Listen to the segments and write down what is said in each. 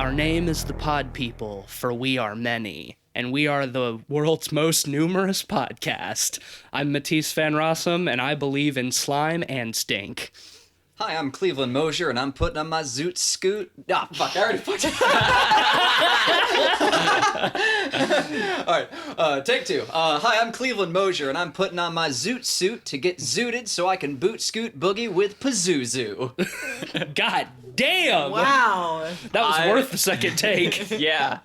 Our name is the Pod People, for we are many, and we are the world's most numerous podcast. I'm Matisse Van Rossum, and I believe in slime and stink. Hi, I'm Cleveland Mosier, and I'm putting on my zoot scoot. Ah, fuck, I already fucked it. All right, take two. Hi, I'm Cleveland Mosier, and I'm putting on my zoot suit to get zooted so I can boot scoot boogie with Pazuzu. God damn! Wow. That was worth the second take. Yeah.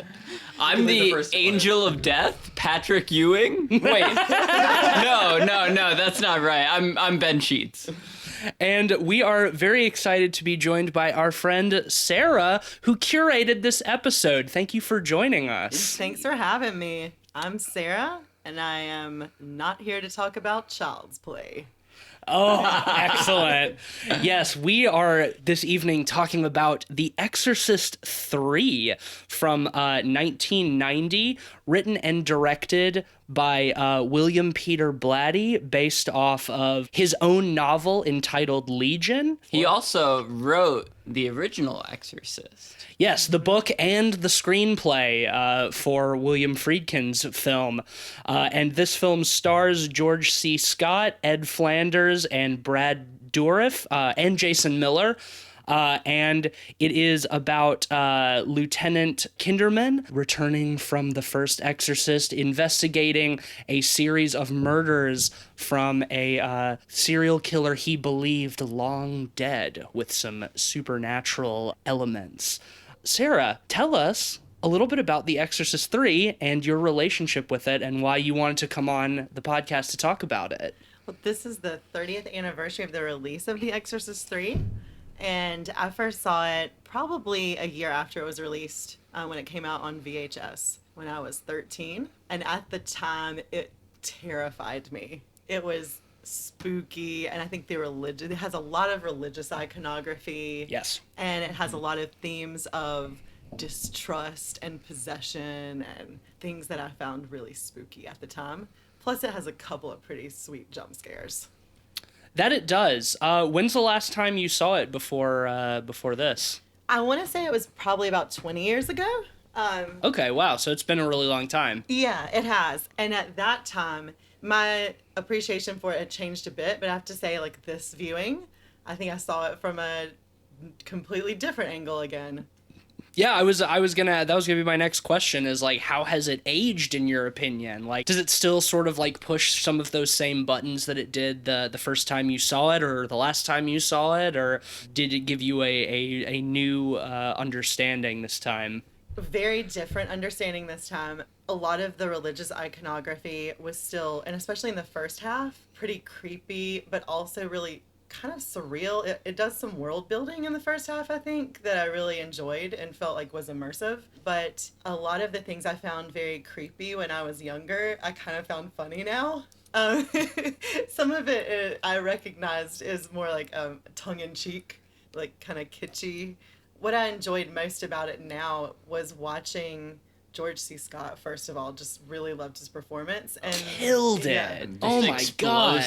I'm the angel of death, Patrick Ewing. Wait. No, that's not right. I'm Ben Sheets. And we are very excited to be joined by our friend Sarah, who curated this episode. Thank you for joining us. Thanks for having me. I'm Sarah, and I am not here to talk about Child's Play. Oh, excellent. Yes, we are this evening talking about The Exorcist III from 1990, written and directed by William Peter Blatty, based off of his own novel entitled Legion. He also wrote the original Exorcist. Yes, the book and the screenplay for William Friedkin's film. And this film stars George C. Scott, Ed Flanders, and Brad Dourif, and Jason Miller. And it is about Lieutenant Kinderman returning from the first Exorcist, investigating a series of murders from a serial killer he believed long dead, with some supernatural elements. Sarah, tell us a little bit about The Exorcist III and your relationship with it and why you wanted to come on the podcast to talk about it. Well, this is the 30th anniversary of the release of The Exorcist III. And I first saw it probably a year after it was released, when it came out on VHS when I was 13. And at the time, it terrified me. It was spooky, and I think it has a lot of religious iconography. Yes. And it has a lot of themes of distrust and possession and things that I found really spooky at the time. Plus, it has a couple of pretty sweet jump scares. That it does. When's the last time you saw it before this? I want to say it was probably about 20 years ago. Okay, wow. So it's been a really long time. Yeah, it has. And at that time, my appreciation for it had changed a bit. But I have to say, like, this viewing, I think I saw it from a completely different angle again. Yeah, that was gonna be my next question, is like, how has it aged in your opinion? Like, does it still sort of like push some of those same buttons that it did the first time you saw it or the last time you saw it, or did it give you a new understanding this time? Very different understanding this time. A lot of the religious iconography was still, and especially in the first half, pretty creepy, but also really kind of surreal. It does some world building in the first half, I think, that I really enjoyed and felt like was immersive. But a lot of the things I found very creepy when I was younger, I kind of found funny now. Some of it I recognized is more like tongue-in-cheek, like kind of kitschy. What I enjoyed most about it now was watching George C. Scott, first of all. Just really loved his performance. And killed it. Yeah. Oh my God.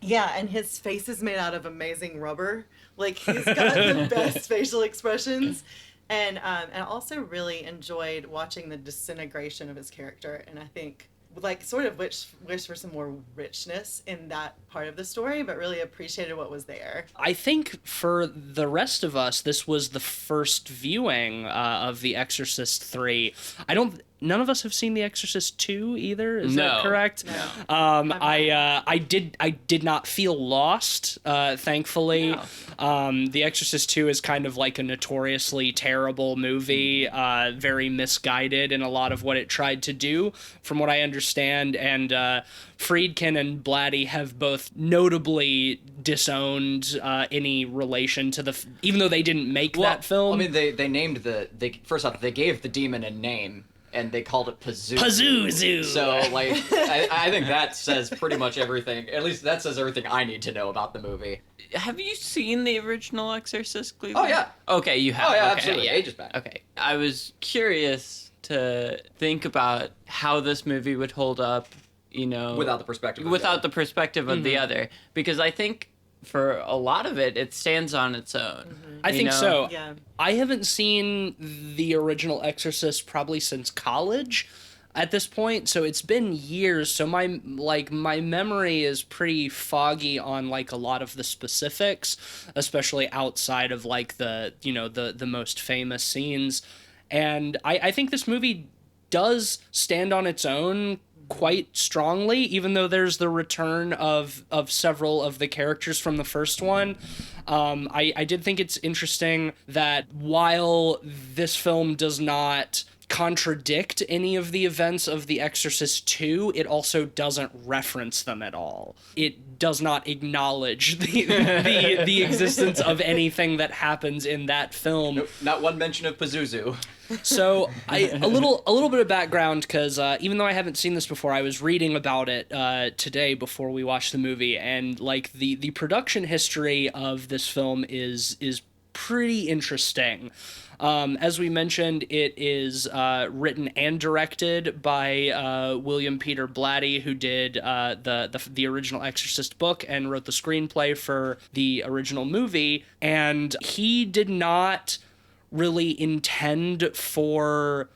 Yeah, and his face is made out of amazing rubber. Like, he's got the best facial expressions. And I also really enjoyed watching the disintegration of his character. And I think, like, sort of wish for some more richness in that part of the story, but really appreciated what was there. I think for the rest of us, this was the first viewing of The Exorcist III. None of us have seen The Exorcist II either. Is that correct? No. I did not feel lost, thankfully. No. The Exorcist II is kind of like a notoriously terrible movie, very misguided in a lot of what it tried to do, from what I understand. And Friedkin and Blatty have both notably disowned any relation to even though they didn't make that film. I mean, they named first off, they gave the demon a name, and they called it Pazuzu. Pazuzu! So, like, I think that says pretty much everything. At least that says everything I need to know about the movie. Have you seen the original Exorcist, Cleveland? Oh, yeah. Okay, you have. Oh, yeah, okay, absolutely. Yeah. Ages back. Okay. I was curious to think about how this movie would hold up, you know... Without the perspective of the perspective of the other. Because I think for a lot of it, it stands on its own. I think so. Yeah. I haven't seen the original Exorcist probably since college at this point, so it's been years, so my memory is pretty foggy on like a lot of the specifics, especially outside of like the most famous scenes. And I think this movie does stand on its own quite strongly, even though there's the return of several of the characters from the first one. I did think it's interesting that while this film does not contradict any of the events of The Exorcist II, it also doesn't reference them at all. It does not acknowledge the existence of anything that happens in that film. Nope, not one mention of Pazuzu. So a little bit of background, because even though I haven't seen this before, I was reading about it today before we watched the movie, and like the production history of this film is pretty interesting. As we mentioned, it is written and directed by William Peter Blatty, who did the original Exorcist book and wrote the screenplay for the original movie. And he did not really intend for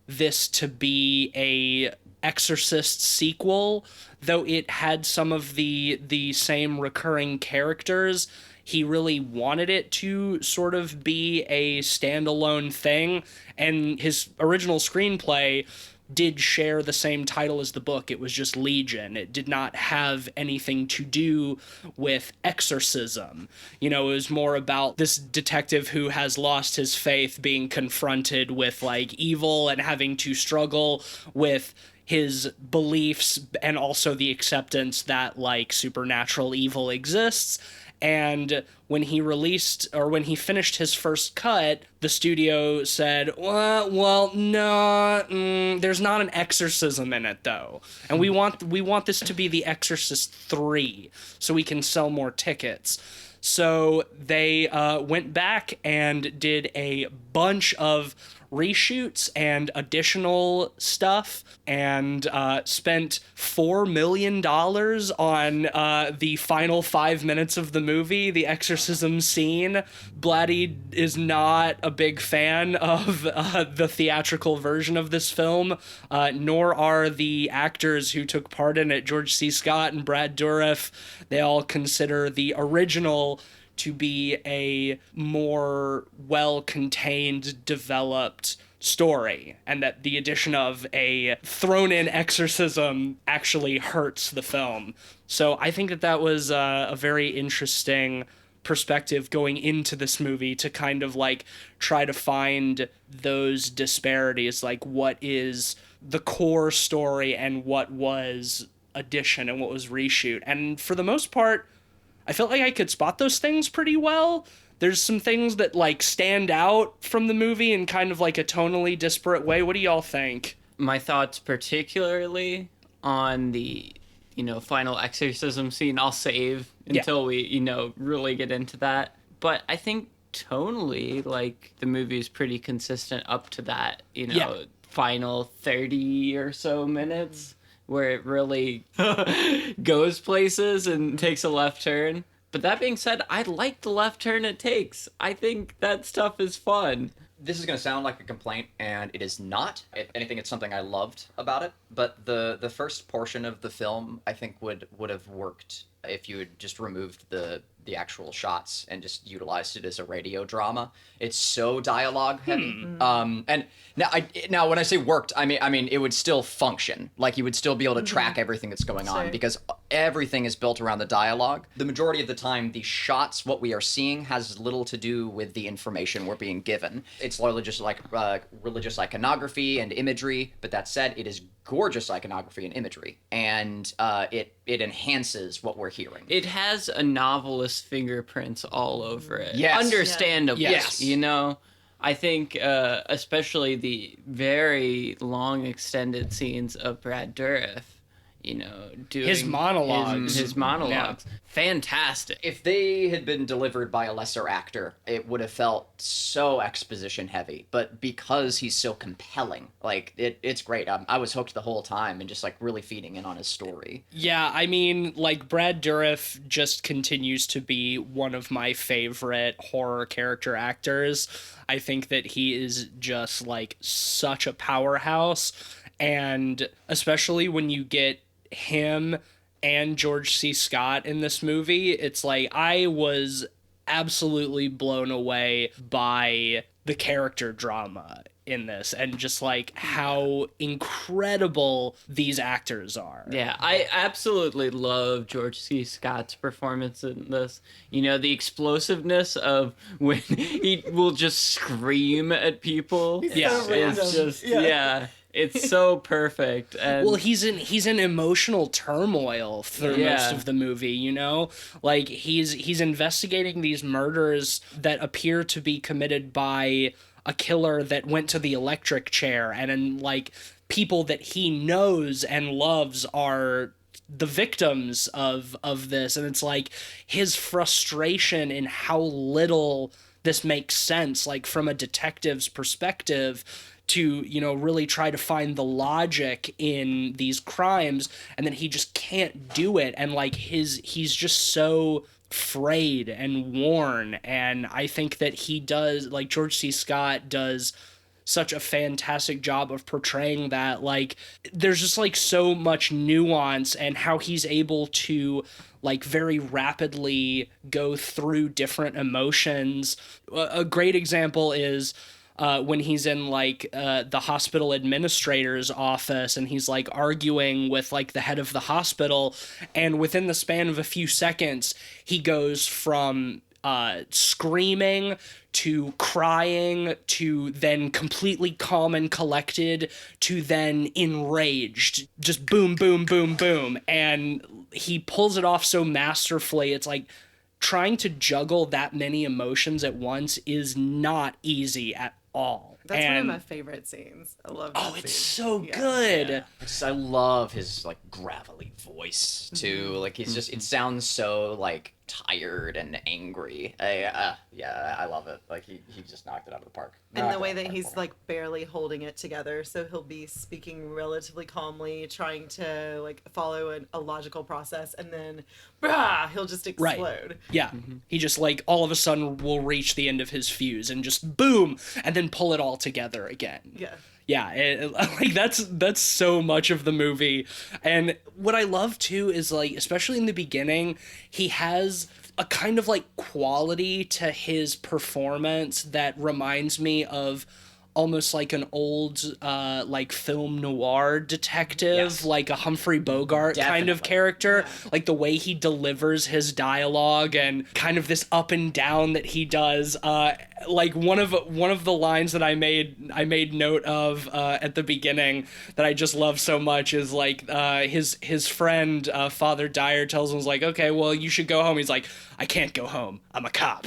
this to be a Exorcist sequel, though it had some of the same recurring characters. He really wanted it to sort of be a standalone thing, and his original screenplay did share the same title as the book. It was just Legion. It did not have anything to do with exorcism. You know, it was more about this detective who has lost his faith being confronted with like evil and having to struggle with his beliefs and also the acceptance that like supernatural evil exists. And when he finished his first cut, the studio said, well, no, there's not an exorcism in it though. And we want this to be The Exorcist III so we can sell more tickets. So they went back and did a bunch of reshoots and additional stuff, and spent $4 million on the final 5 minutes of the movie, the exorcism scene. Blatty is not a big fan of the theatrical version of this film, nor are the actors who took part in it, George C. Scott and Brad Dourif. They all consider the original to be a more well-contained, developed story, and that the addition of a thrown-in exorcism actually hurts the film. So I think that was a very interesting perspective going into this movie, to kind of like try to find those disparities, like what is the core story and what was addition and what was reshoot. And for the most part, I felt like I could spot those things pretty well. There's some things that like stand out from the movie in kind of like a tonally disparate way. What do y'all think? My thoughts particularly on the, final exorcism scene, I'll save until we, really get into that. But I think tonally, like, the movie is pretty consistent up to that, final 30 or so minutes, where it really goes places and takes a left turn. But that being said, I like the left turn it takes. I think that stuff is fun. This is going to sound like a complaint, and it is not. If anything, it's something I loved about it. But the first portion of the film, I think, would have worked if you had just removed the actual shots and just utilized it as a radio drama. It's so dialogue heavy. And now when I say worked, I mean it would still function. Like, you would still be able to track everything that's going on, because everything is built around the dialogue. The majority of the time, the shots, what we are seeing, has little to do with the information we're being given. It's largely just like religious iconography and imagery. But that said, it is gorgeous iconography and imagery, and it enhances what we're hearing. It has a novelist's fingerprints all over it. Yes. Understandably. Yes. I think especially the very long extended scenes of Brad Dourif, doing His monologues. His monologues. Yeah. Fantastic. If they had been delivered by a lesser actor, it would have felt so exposition heavy. But because he's so compelling, like it's great. I was hooked the whole time and just like really feeding in on his story. Yeah, I mean, like Brad Dourif just continues to be one of my favorite horror character actors. I think that he is just like such a powerhouse, and especially when you get him and George C. Scott in this movie, it's like I was absolutely blown away by the character drama in this and just like how incredible these actors are. Yeah, I absolutely love George C. Scott's performance in this. The explosiveness of when he will just scream at people. It's just it's so perfect. And well, he's in emotional turmoil through most of the movie, Like he's investigating these murders that appear to be committed by a killer that went to the electric chair, and then like people that he knows and loves are the victims of this, and it's like his frustration in how little this makes sense, like from a detective's perspective, to really try to find the logic in these crimes, and then he just can't do it, and like he's just so frayed and worn. And I think that he does, like George C. Scott does such a fantastic job of portraying that. Like there's just like so much nuance, and how he's able to like very rapidly go through different emotions. A great example is when he's in like the hospital administrator's office, and he's like arguing with like the head of the hospital, and within the span of a few seconds he goes from screaming to crying to then completely calm and collected to then enraged, just boom boom boom boom, and he pulls it off so masterfully. It's like trying to juggle that many emotions at once is not easy at all. That's one of my favorite scenes. I love that scene. It's so good. Yeah. I love his like gravelly voice too. Like he's just, it sounds so like tired and angry. I love it. Like he just knocked it out of the park. And the way that he's like barely holding it together, so he'll be speaking relatively calmly, trying to like follow a logical process, and then he'll just explode. Right. Yeah. He just like all of a sudden will reach the end of his fuse and just boom, and then pull it all together again. Yeah, like that's so much of the movie. And what I love too is like, especially in the beginning, he has a kind of like quality to his performance that reminds me of almost like an old like film noir detective, like a Humphrey Bogart kind of character. Like the way he delivers his dialogue and kind of this up and down that he does. Like one of the lines that I made note of at the beginning that I just love so much is like his friend Father Dyer tells him, like, okay, well, you should go home. He's like, I can't go home. I'm a cop.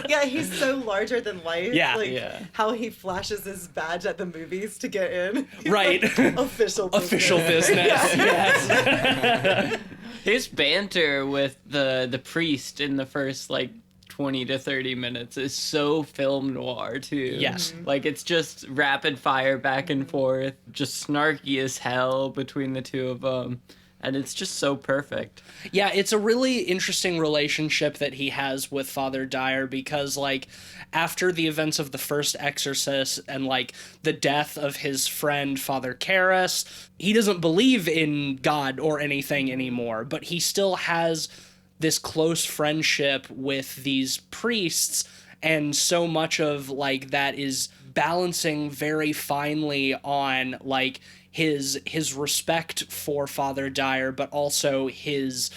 Yeah, he's so larger than life. Yeah. Like how he flashes his badge at the movies to get in. He's right. Like, official business. Yes. His banter with the priest in the first like 20 to 30 minutes is so film noir too. Yes. Like it's just rapid fire back and forth, just snarky as hell between the two of them. And it's just so perfect. Yeah, it's a really interesting relationship that he has with Father Dyer, because like after the events of the first Exorcist and like the death of his friend Father Karras, he doesn't believe in God or anything anymore, but he still has this close friendship with these priests, and so much of like that is balancing very finely on like his respect for Father Dyer, but also his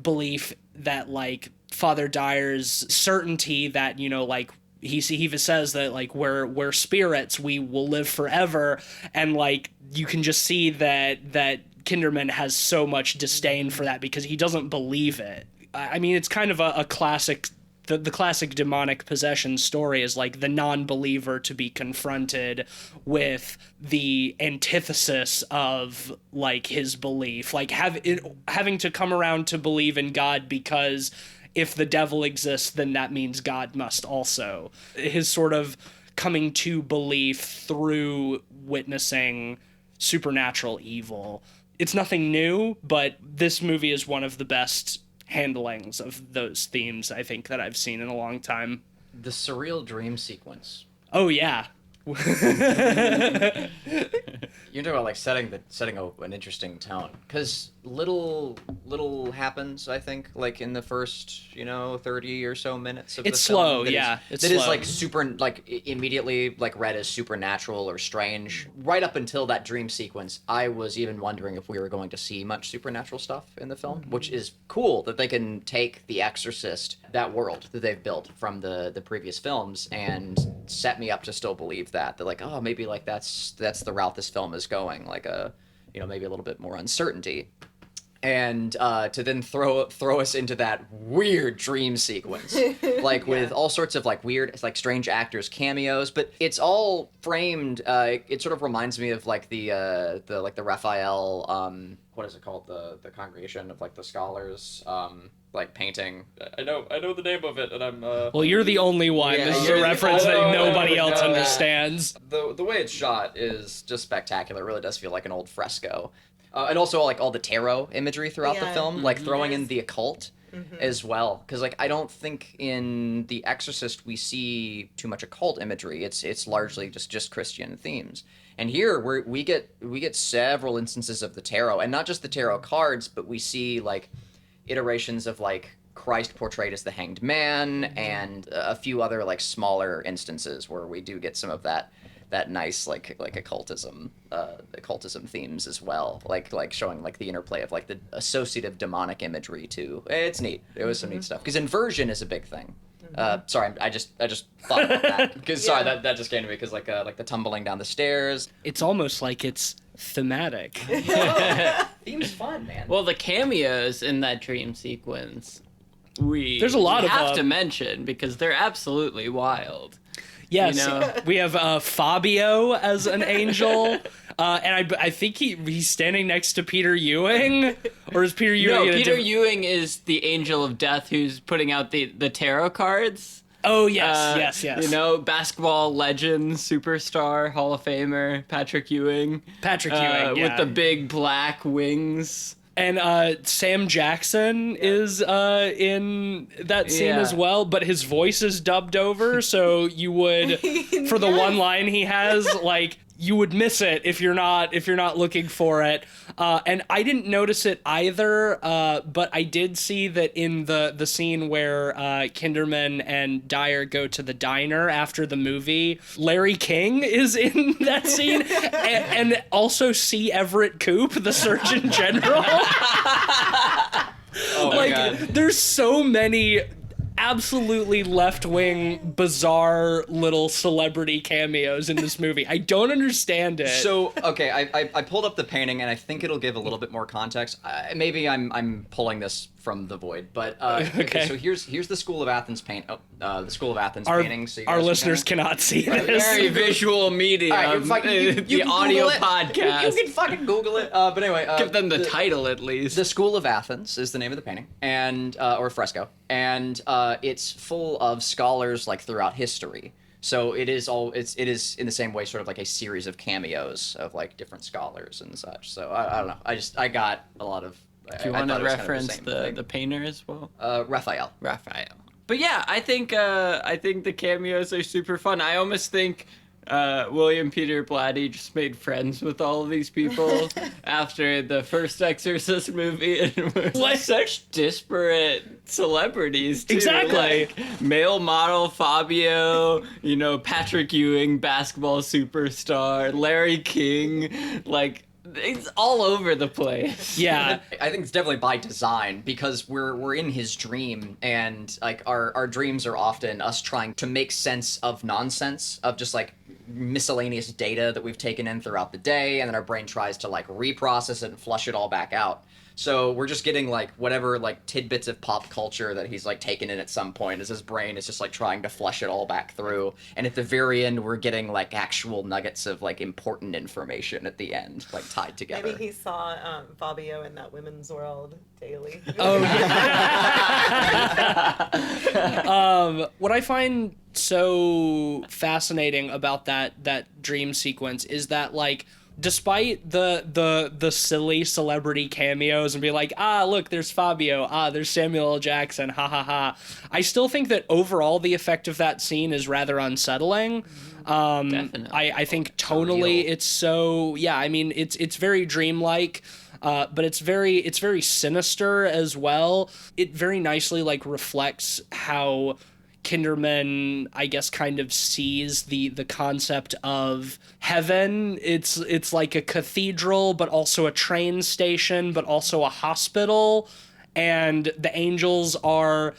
belief that like Father Dyer's certainty that, like he even says that like we're spirits, we will live forever, and like you can just see that Kinderman has so much disdain for that because he doesn't believe it. I mean, it's kind of a classic the classic demonic possession story is like the non-believer to be confronted with the antithesis of like his belief, like having to come around to believe in God, because if the devil exists, then that means God must also. His sort of coming to belief through witnessing supernatural evil. It's nothing new, but this movie is one of the best handlings of those themes I think that I've seen in a long time. The surreal dream sequence. Oh yeah. You're talking about like setting an interesting tone, because little happens, I think, like in the first 30 or so minutes of it's the film. slow, yeah. It's that slow. is like super, like immediately like read as supernatural or strange. Right up until that dream sequence, I was even wondering if we were going to see much supernatural stuff in the film, which is cool that they can take The Exorcist, that world that they've built from the previous films, and set me up to still believe that they're like, oh, maybe like that's the route this film is going, like maybe a little bit more uncertainty. And to then throw us into that weird dream sequence, like with all sorts of like weird, like strange actors, cameos, but it's all framed. It sort of reminds me of like the Raphael, what is it called, the congregation of like the scholars, like painting. I know the name of it, and I'm. Well, you're the only one. Yeah, this is a reference that nobody else understands. The way it's shot is just spectacular. It really does feel like an old fresco. And also, like, all the tarot imagery throughout the film, like, throwing in the occult as well. Because, like, I don't think in The Exorcist we see too much occult imagery. It's largely just Christian themes. And here, we get several instances of the tarot. And not just the tarot cards, but we see, like, iterations of, like, Christ portrayed as the Hanged Man, and a few other, like, smaller instances where we do get some of that nice like occultism themes as well, like showing like the interplay of like the associative demonic imagery too. It's neat. It was some neat stuff, because inversion is a big thing. Sorry, I just thought about that because sorry, that just came to me, because like the tumbling down the stairs. It's almost like it's thematic. Theme's fun, man. Well, the cameos in that dream sequence, there's a lot of have to mention, because they're absolutely wild. Yes, we have Fabio as an angel, and I think he's standing next to Peter Ewing, or is Peter Ewing? No, Peter Ewing is the angel of death who's putting out the tarot cards. Oh yes, yes. Basketball legend, superstar, Hall of Famer, Patrick Ewing. Yeah. With the big black wings. And Sam Jackson is in that scene as well, but his voice is dubbed over, so you would, for the one line he has, like, you would miss it if you're not looking for it. And I didn't notice it either, but I did see that in the scene where Kinderman and Dyer go to the diner after the movie, Larry King is in that scene, and also C. Everett Koop, the Surgeon General. Oh my God. There's so many absolutely left-wing, bizarre little celebrity cameos in this movie. I don't understand it. So, okay, I pulled up the painting, and I think it'll give a little bit more context. Maybe I'm pulling this from the void, but okay. So here's the School of Athens the School of Athens painting. So our listeners cannot see this. Very visual medium. Right, the audio podcast. You can fucking Google it. But anyway, give them the title at least. The School of Athens is the name of the painting, and or fresco, and it's full of scholars like throughout history. So it is in the same way, sort of like a series of cameos of like different scholars and such. So I don't know. I got a lot of. Do you want to reference the painter as well? Raphael. But yeah, I think the cameos are super fun. I almost think William Peter Blatty just made friends with all of these people after the first Exorcist movie, and were such disparate celebrities too. Exactly. Like male model Fabio, Patrick Ewing, basketball superstar, Larry King, like. It's all over the place. Yeah. I think it's definitely by design, because we're in his dream, and like our dreams are often us trying to make sense of nonsense, of just like miscellaneous data that we've taken in throughout the day, and then our brain tries to like reprocess it and flush it all back out. So we're just getting like whatever like tidbits of pop culture that he's like taken in at some point as his brain is just like trying to flush it all back through. And at the very end, we're getting like actual nuggets of like important information at the end, like tied together. Maybe he saw Fabio in that Women's World daily. Oh, yeah. What I find so fascinating about that dream sequence is that, like, despite the silly celebrity cameos and be like, look, there's Fabio, there's Samuel L. Jackson, ha ha ha, I still think that overall the effect of that scene is rather unsettling. Definitely. I think tonally it's so, yeah, I mean, it's very dreamlike. But it's very sinister as well. It very nicely like reflects how Kinderman, I guess, kind of sees the concept of heaven. It's like a cathedral, but also a train station, but also a hospital, and the angels are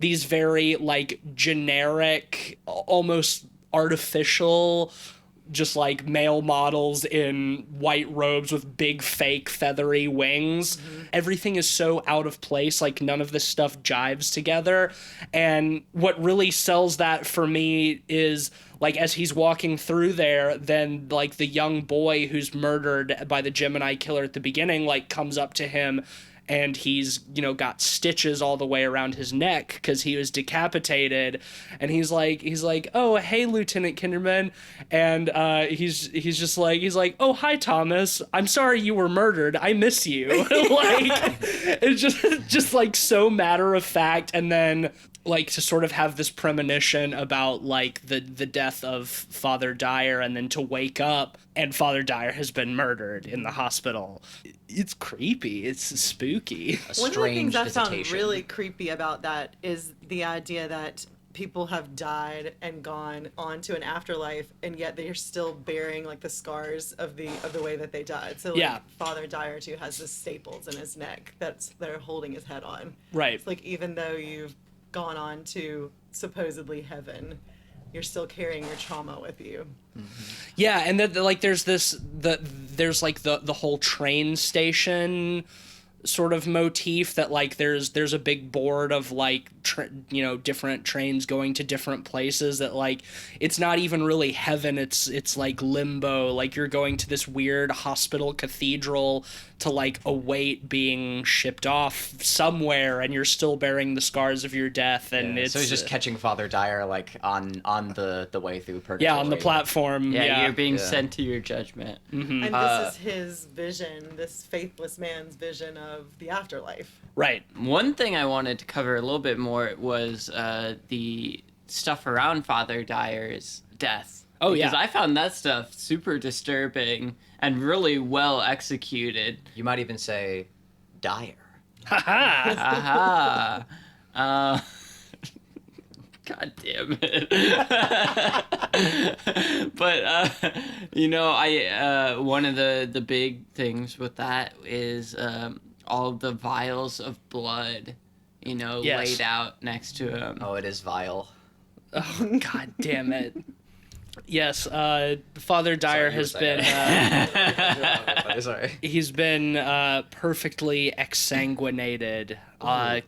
these very like generic, almost artificial, just like male models in white robes with big fake feathery wings. Mm-hmm. Everything is so out of place, like none of this stuff jives together. And what really sells that for me is like as he's walking through there, then like the young boy who's murdered by the Gemini killer at the beginning like comes up to him, and he's, you know, got stitches all the way around his neck because he was decapitated. And he's like, oh, hey, Lieutenant Kinderman. And he's like, oh, hi, Thomas. I'm sorry you were murdered. I miss you. Like, it's just like so matter of fact. And then like to sort of have this premonition about like the death of Father Dyer, and then to wake up and Father Dyer has been murdered in the hospital. It's creepy. It's spooky. One of the things I found really creepy about that is the idea that people have died and gone on to an afterlife, and yet they're still bearing like the scars of the way that they died. So like, yeah. Father Dyer too has the staples in his neck they're holding his head on. Right. It's like even though you've gone on to supposedly heaven, you're still carrying your trauma with you. Mm-hmm. Yeah, and then like there's like the whole train station sort of motif that like there's a big board of like different trains going to different places that like it's not even really heaven, it's like limbo, like you're going to this weird hospital cathedral to like await being shipped off somewhere, and you're still bearing the scars of your death. And it's so he's just catching Father Dyer like on the way through purgatory. Yeah, on the platform. Yeah, you're being sent to your judgment. Mm-hmm. And this is his vision, this faithless man's vision of the afterlife. Right. One thing I wanted to cover a little bit more was the stuff around Father Dyer's death. Oh, because yeah. I found that stuff super disturbing and really well executed. You might even say Dyer. Ha ha. God damn it. But, I one of the big things with that is all of the vials of blood, laid out next to him. Oh, it is vile. Oh, God damn it. Yes, Father Dyer has been... Sorry. He's been perfectly exsanguinated,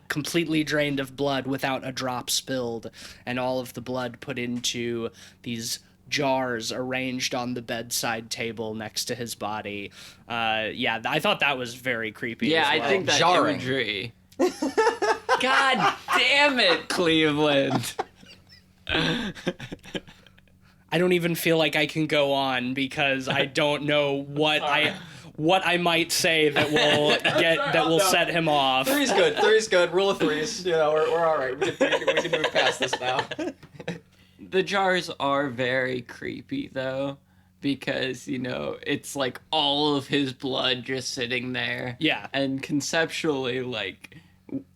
completely drained of blood without a drop spilled, and all of the blood put into these jars arranged on the bedside table next to his body. I thought that was very creepy. Yeah, as well. I think that jarring imagery. God damn it, Cleveland. I don't even feel like I can go on because I don't know what I might say that will set him off. Three's good. Rule of threes. We're all right. We can move past this now. The jars are very creepy though, because it's like all of his blood just sitting there. Yeah. And conceptually, like,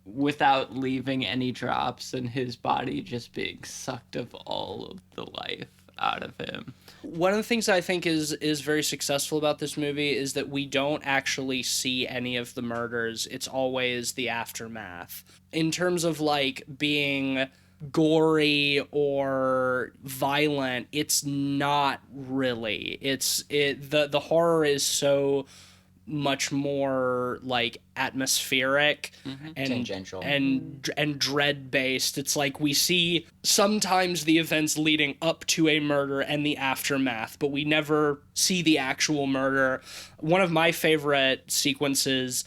without leaving any drops, and his body just being sucked of all of the life out of him. One of the things I think is very successful about this movie is that we don't actually see any of the murders. It's always the aftermath. In terms of like being gory or violent. It's not really. The horror is so much more like atmospheric and Tangential. and dread based. It's like we see sometimes the events leading up to a murder and the aftermath, but we never see the actual murder. One of my favorite sequences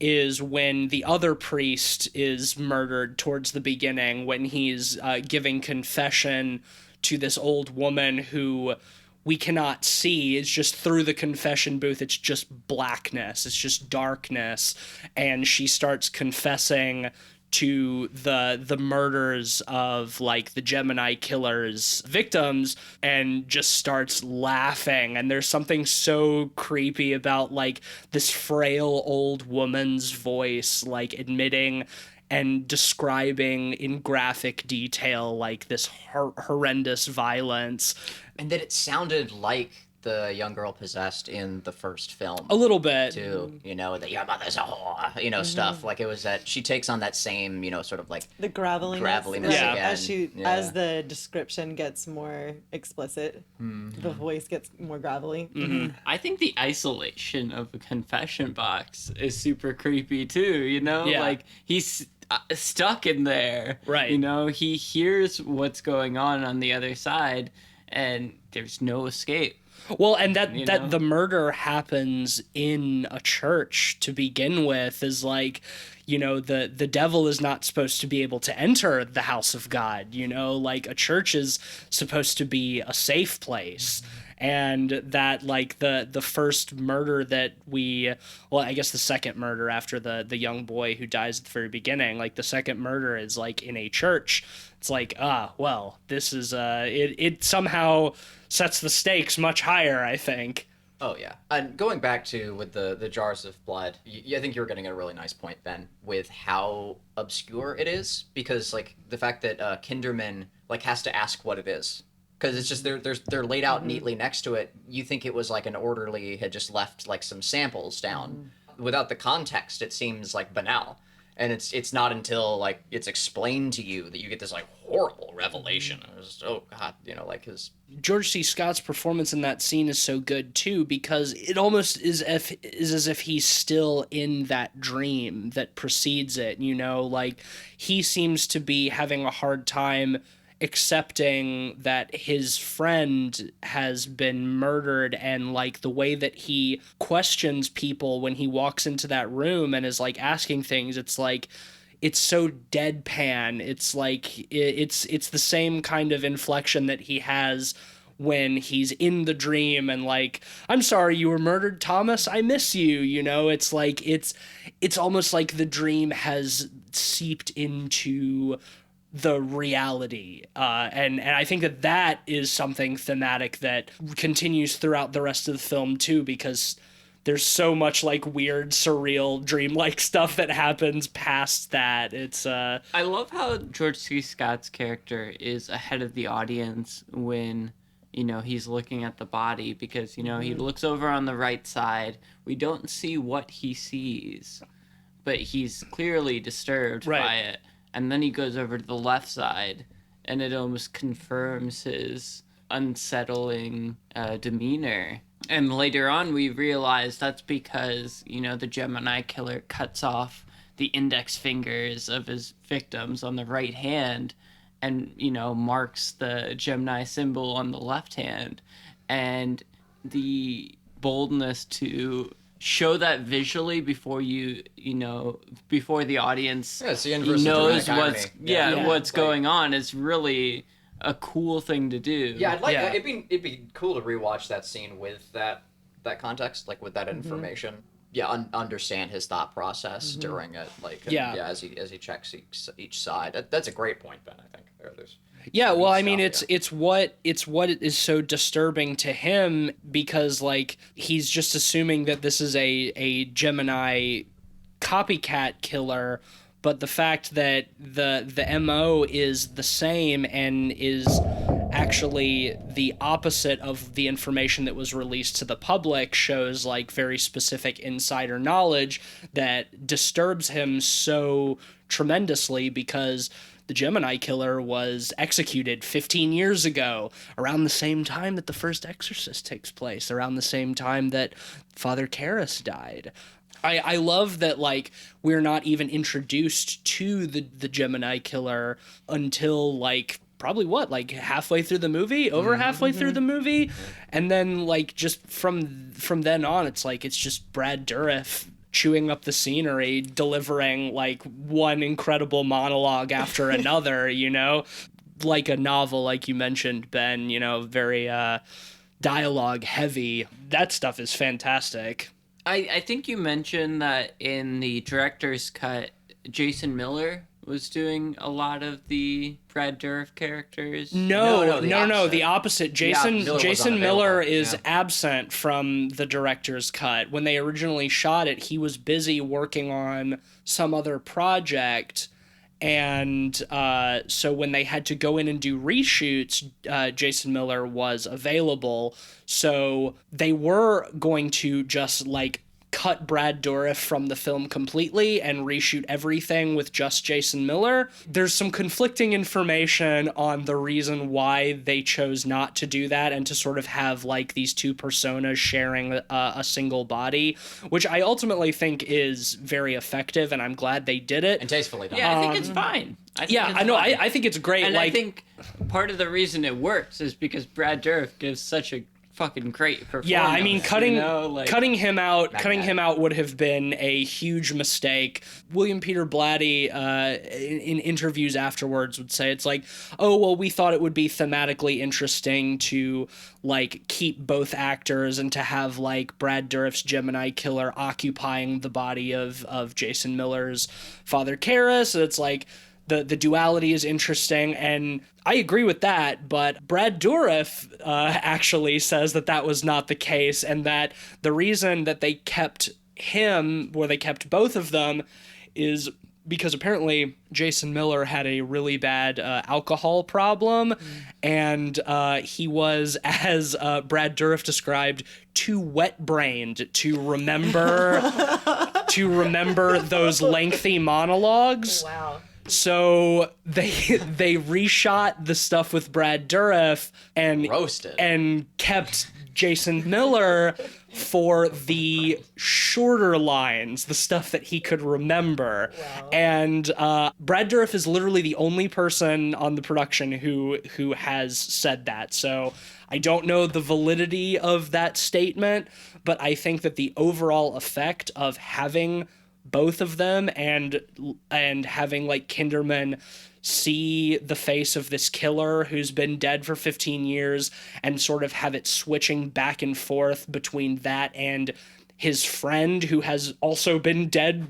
is when the other priest is murdered towards the beginning, when he's giving confession to this old woman who we cannot see. It's just through the confession booth. It's just blackness. It's just darkness. And she starts confessing to the murders of like the Gemini killer's victims and just starts laughing. And there's something so creepy about like this frail old woman's voice, like admitting and describing in graphic detail like this horrendous violence. And that it sounded like the young girl possessed in the first film. A little bit. Too, you know, that your mother's a whore, you know, stuff. Like it was that she takes on that same, you know, sort of like the graveliness Yeah. again. As the description gets more explicit, the voice gets more gravelly. I think the isolation of the confession box is super creepy too, you know? Yeah. Like he's stuck in there. Right. You know, he hears what's going on the other side and there's no escape. Well, and that know? the murder happens in a church to begin with is like, you know, the devil is not supposed to be able to enter the house of God, you know, like a church is supposed to be a safe place. And that like the first murder that I guess the second murder after the young boy who dies at the very beginning, like the second murder is like in a church. It's like, well, this is it somehow sets the stakes much higher, I think. Oh yeah, and going back to with the jars of blood, I think you were getting a really nice point, Ben, with how obscure it is, because like the fact that Kinderman like has to ask what it is, because it's just they're laid out neatly next to it. You think it was like an orderly had just left like some samples down. Without the context, it seems like banal. And it's not until like it's explained to you that you get this like horrible revelation. It was, oh god, you know, like his George C. Scott's performance in that scene is so good too, because it almost is as if he's still in that dream that precedes it. You know, like he seems to be having a hard time accepting that his friend has been murdered, and like the way that he questions people when he walks into that room and is like asking things, it's like it's so deadpan. It's like it's the same kind of inflection that he has when he's in the dream and like, I'm sorry you were murdered, Thomas, I miss you, you know. It's like it's almost like the dream has seeped into the reality, and I think that is something thematic that continues throughout the rest of the film too, because there's so much like weird, surreal, dreamlike stuff that happens past that. It's I love how George C. Scott's character is ahead of the audience when, you know, he's looking at the body, because, you know, he looks over on the right side. We don't see what he sees, but he's clearly disturbed by it. And then he goes over to the left side, and it almost confirms his unsettling demeanor. And later on, we realize that's because, you know, the Gemini killer cuts off the index fingers of his victims on the right hand and, you know, marks the Gemini symbol on the left hand. And the boldness to show that visually before before the audience it's the inverse knows of what's irony. what's going on is really a cool thing to do. Yeah, I'd like it'd be cool to rewatch that scene with that context, like with that information. Yeah, understand his thought process during it, like as he checks each side. That's a great point, Ben. I think well, I mean, it's what is so disturbing to him, because like he's just assuming that this is a Gemini copycat killer, but the fact that the MO is the same and is actually the opposite of the information that was released to the public shows like very specific insider knowledge that disturbs him so tremendously, because the Gemini Killer was executed 15 years ago, around the same time that the first Exorcist takes place, around the same time that Father Karras died. I love that, like, we're not even introduced to the Gemini Killer until, like, probably like halfway through the movie, over halfway through the movie. And then, like, just from then on, it's like, it's just Brad Dourif chewing up the scenery, delivering, like, one incredible monologue after another, you know? Like a novel, like you mentioned, Ben, you know, very dialogue heavy. That stuff is fantastic. I think you mentioned that in the director's cut, Jason Miller was doing a lot of the Brad Dourif characters. No, the opposite. Jason Miller is Yeah. absent from the director's cut. When they originally shot it, he was busy working on some other project. And so when they had to go in and do reshoots, Jason Miller was available. So they were going to just, like, cut Brad Dourif from the film completely and reshoot everything with just Jason Miller. There's some conflicting information on the reason why they chose not to do that and to sort of have, like, these two personas sharing a single body, which I ultimately think is very effective, and I'm glad they did it. And tastefully done. Yeah, I think it's fine. I think it's great. And like, I think part of the reason it works is because Brad Dourif gives such a fucking great performance. Yeah, I mean, cutting him out Magnetic. would have been a huge mistake. William Peter Blatty, in interviews afterwards, would say it's like, oh, well, we thought it would be thematically interesting to, like, keep both actors and to have, like, Brad Dourif's Gemini Killer occupying the body of Jason Miller's Father Karras. So it's like, the duality is interesting, and I agree with that, but Brad Dourif actually says that was not the case, and that the reason that they kept him, or they kept both of them, is because apparently Jason Miller had a really bad alcohol problem, and he was, as Brad Dourif described, too wet-brained to remember those lengthy monologues. Wow. So they reshot the stuff with Brad Dourif and kept Jason Miller for the shorter lines, the stuff that he could remember. Wow. And Brad Dourif is literally the only person on the production who has said that. So I don't know the validity of that statement, but I think that the overall effect of having both of them and having, like, Kinderman see the face of this killer who's been dead for 15 years and sort of have it switching back and forth between that and his friend who has also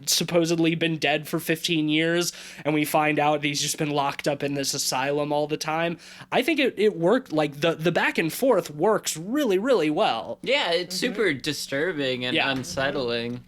supposedly been dead for 15 years, and we find out he's just been locked up in this asylum all the time. I think it worked, like, the back and forth works really, really well. Yeah, it's super disturbing and unsettling.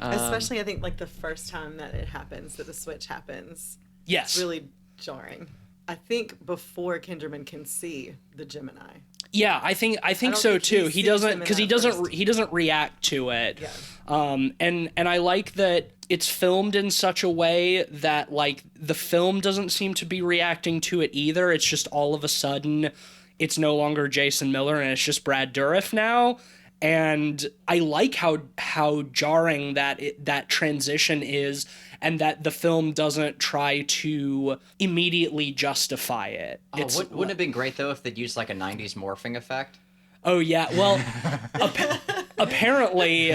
Especially, I think, like, the first time that it happens, that the switch happens. Yes. It's really jarring. I think before Kinderman can see the Gemini. Yeah, I think so think too. he He sees doesn't, them in because that he doesn't react to it. Yeah. And I like that it's filmed in such a way that, like, the film doesn't seem to be reacting to it either. It's just all of a sudden it's no longer Jason Miller and it's just Brad Dourif now. And I like how jarring that transition is, and that the film doesn't try to immediately justify it. Wouldn't it have been great, though, if they'd used, like, a 90s morphing effect? Oh, yeah. Well, apparently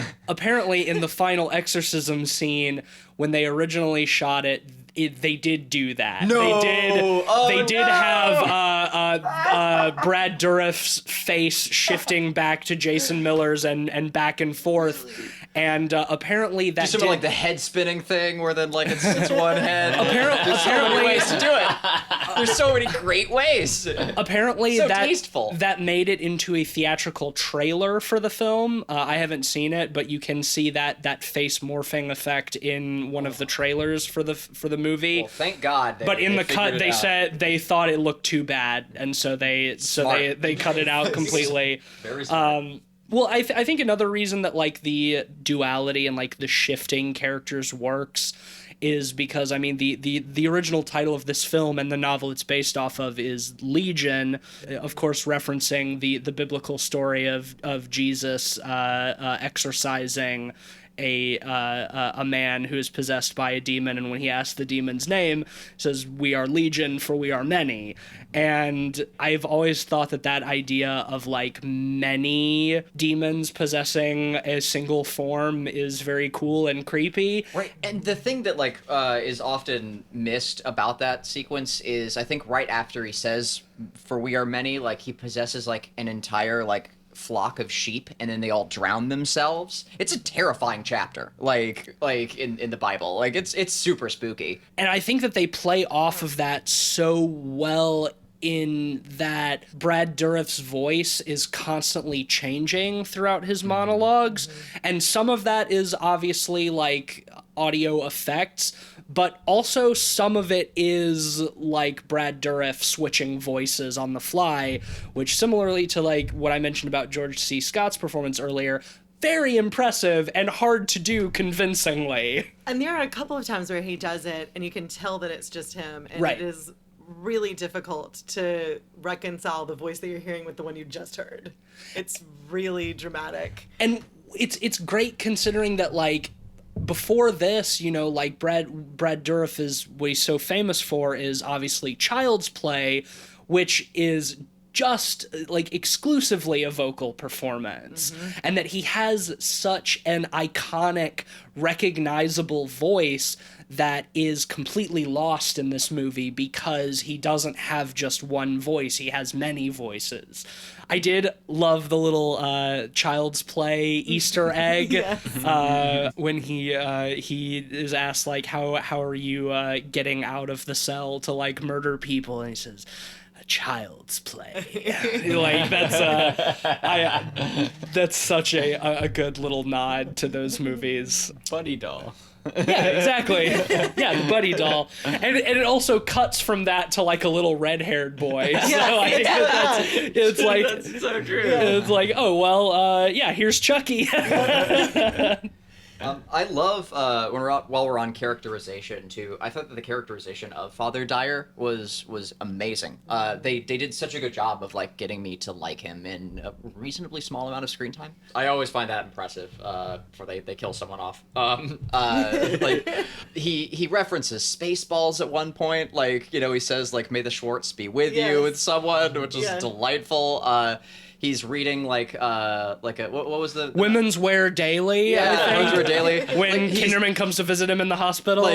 in the final exorcism scene, when they originally shot it, they did do that. No! They did have Brad Dourif's face shifting back to Jason Miller's and back and forth. And apparently that Just sort of like the head spinning thing where then, like, it's one head. There's so many ways to do it. There's so many great ways. Apparently So tasteful. that made it into a theatrical trailer for the film. I haven't seen it, but you can see that face morphing effect in one of the trailers for the movie. Well, thank God. But in the cut, they said said they thought it looked too bad, and so they cut it out completely. Very smart. Well, I think another reason that like the duality and like the shifting characters works is because, I mean, the original title of this film and the novel it's based off of is Legion, of course referencing the biblical story of Jesus exorcising a man who is possessed by a demon, and when he asks the demon's name, says, "We are legion, for we are many." And I've always thought that idea of like many demons possessing a single form is very cool and creepy. Right, and the thing that like is often missed about that sequence is, I think right after he says, "For we are many," like he possesses like an entire like flock of sheep, and then they all drown themselves. It's a terrifying chapter, like in the Bible. Like it's super spooky. And I think that they play off of that so well, in that Brad Dourif's voice is constantly changing throughout his monologues. And some of that is obviously like audio effects, but also some of it is like Brad Dourif switching voices on the fly, which, similarly to like what I mentioned about George C. Scott's performance earlier, very impressive and hard to do convincingly. And there are a couple of times where he does it and you can tell that it's just him, and Right. it is really difficult to reconcile the voice that you're hearing with the one you just heard. It's really dramatic. And it's great considering that, like, before this, you know, like Brad Dourif is, what he's so famous for is obviously Child's Play, which is just like exclusively a vocal performance, and that he has such an iconic, recognizable voice that is completely lost in this movie because he doesn't have just one voice, he has many voices. I did love the little Child's Play Easter egg. Yes. When he is asked like, how are you getting out of the cell to like murder people, and he says, "Child's Play." Like that's such a good little nod to those movies. Buddy doll. Yeah, exactly. Yeah, the buddy doll, and it also cuts from that to like a little red-haired boy. So I think it's like That's so true. it's like, oh well, yeah, here's Chucky. I love while we're on characterization too. I thought that the characterization of Father Dyer was amazing. They did such a good job of like getting me to like him in a reasonably small amount of screen time. I always find that impressive. Before they kill someone off. Like he references Spaceballs at one point. Like, you know, he says like, "May the Schwartz be with you," with someone, which is delightful. He's reading like a what was the Women's Wear Daily. Yeah, I think. Women's Wear Daily. When Kinderman comes to visit him in the hospital.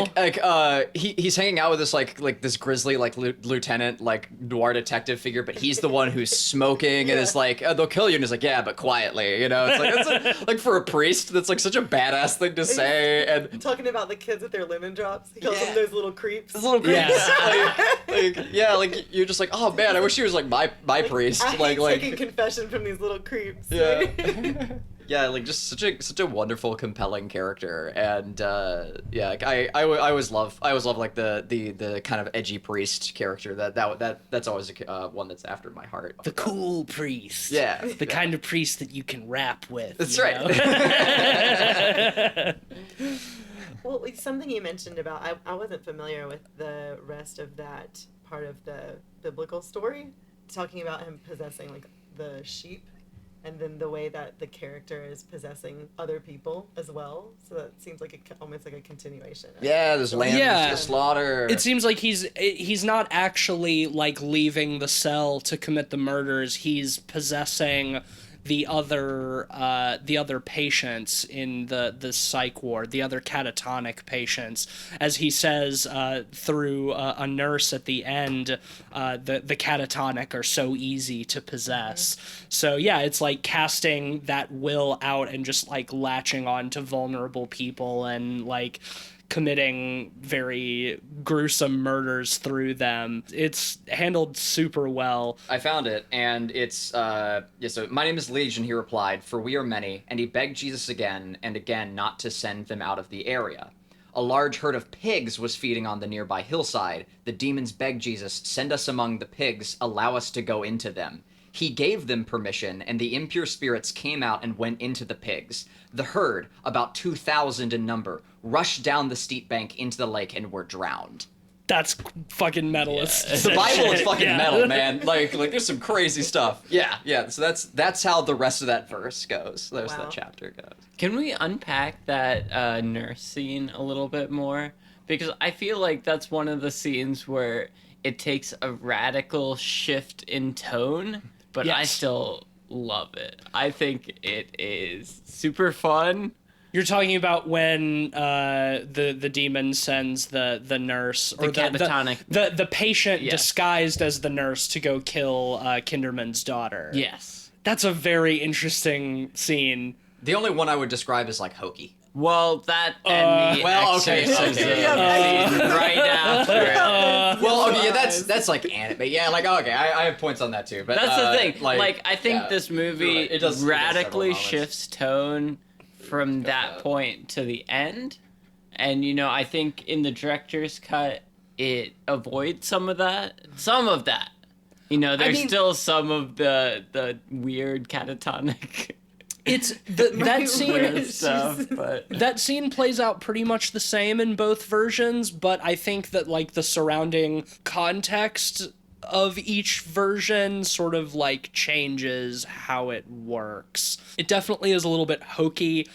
He's hanging out with this this grizzly like lieutenant, like noir detective figure, but he's the one who's smoking and is like, "They'll kill you," and he's like, "Yeah, but quietly," you know. It's like for a priest, that's like such a badass thing to say. And Talking about the kids with their lemon drops, he calls them those little creeps. those little creeps. Yeah. like you're just like, "Oh man, I wish he was like my priest." I hate taking confession from these little creeps. Yeah. Yeah, like just such a wonderful, compelling character, and yeah, I always love like the kind of edgy priest character that's always one that's after my heart. The cool priest. Yeah, The kind of priest that you can rap with. That's you right. know? Well, it's something you mentioned about, I wasn't familiar with the rest of that part of the biblical story, talking about him possessing like the sheep, and then the way that the character is possessing other people as well. So that seems like almost like a continuation. Yeah, there's lambs to slaughter. It seems like he's not actually like leaving the cell to commit the murders. He's possessing the other patients in the psych ward, the other catatonic patients, as he says through a nurse at the end. The catatonic are so easy to possess. So yeah, it's like casting that will out and just like latching on to vulnerable people and like committing very gruesome murders through them. It's handled super well. I found it, and it's so "My name is Legion," he replied, "for we are many," and he begged Jesus again and again not to send them out of the area. A large herd of pigs was feeding on the nearby hillside. The demons begged Jesus, "Send us among the pigs, allow us to go into them." He gave them permission, and the impure spirits came out and went into the pigs. The herd, about 2,000 in number, rushed down the steep bank into the lake and were drowned. That's fucking metal. The Bible is fucking metal, man. Like there's some crazy stuff. Yeah. So that's how the rest of that verse goes. That chapter goes. Can we unpack that nurse scene a little bit more? Because I feel like that's one of the scenes where it takes a radical shift in tone, but I still love it. I think it is super fun. You're talking about when the demon sends the nurse or the patient disguised as the nurse to go kill Kinderman's daughter. Yes, that's a very interesting scene. The only one I would describe as like hokey. Well, that and the Exorcist right after. That's like anime. Yeah, like okay, I have points on that too. But that's the thing. Like I think this movie radically shifts tone from that point to the end, and I think in the director's cut it avoids some of that. There's still some of the weird catatonic. It's that scene stuff, but that scene plays out pretty much the same in both versions, but I think that like the surrounding context of each version sort of like changes how it works. It definitely is a little bit hokey,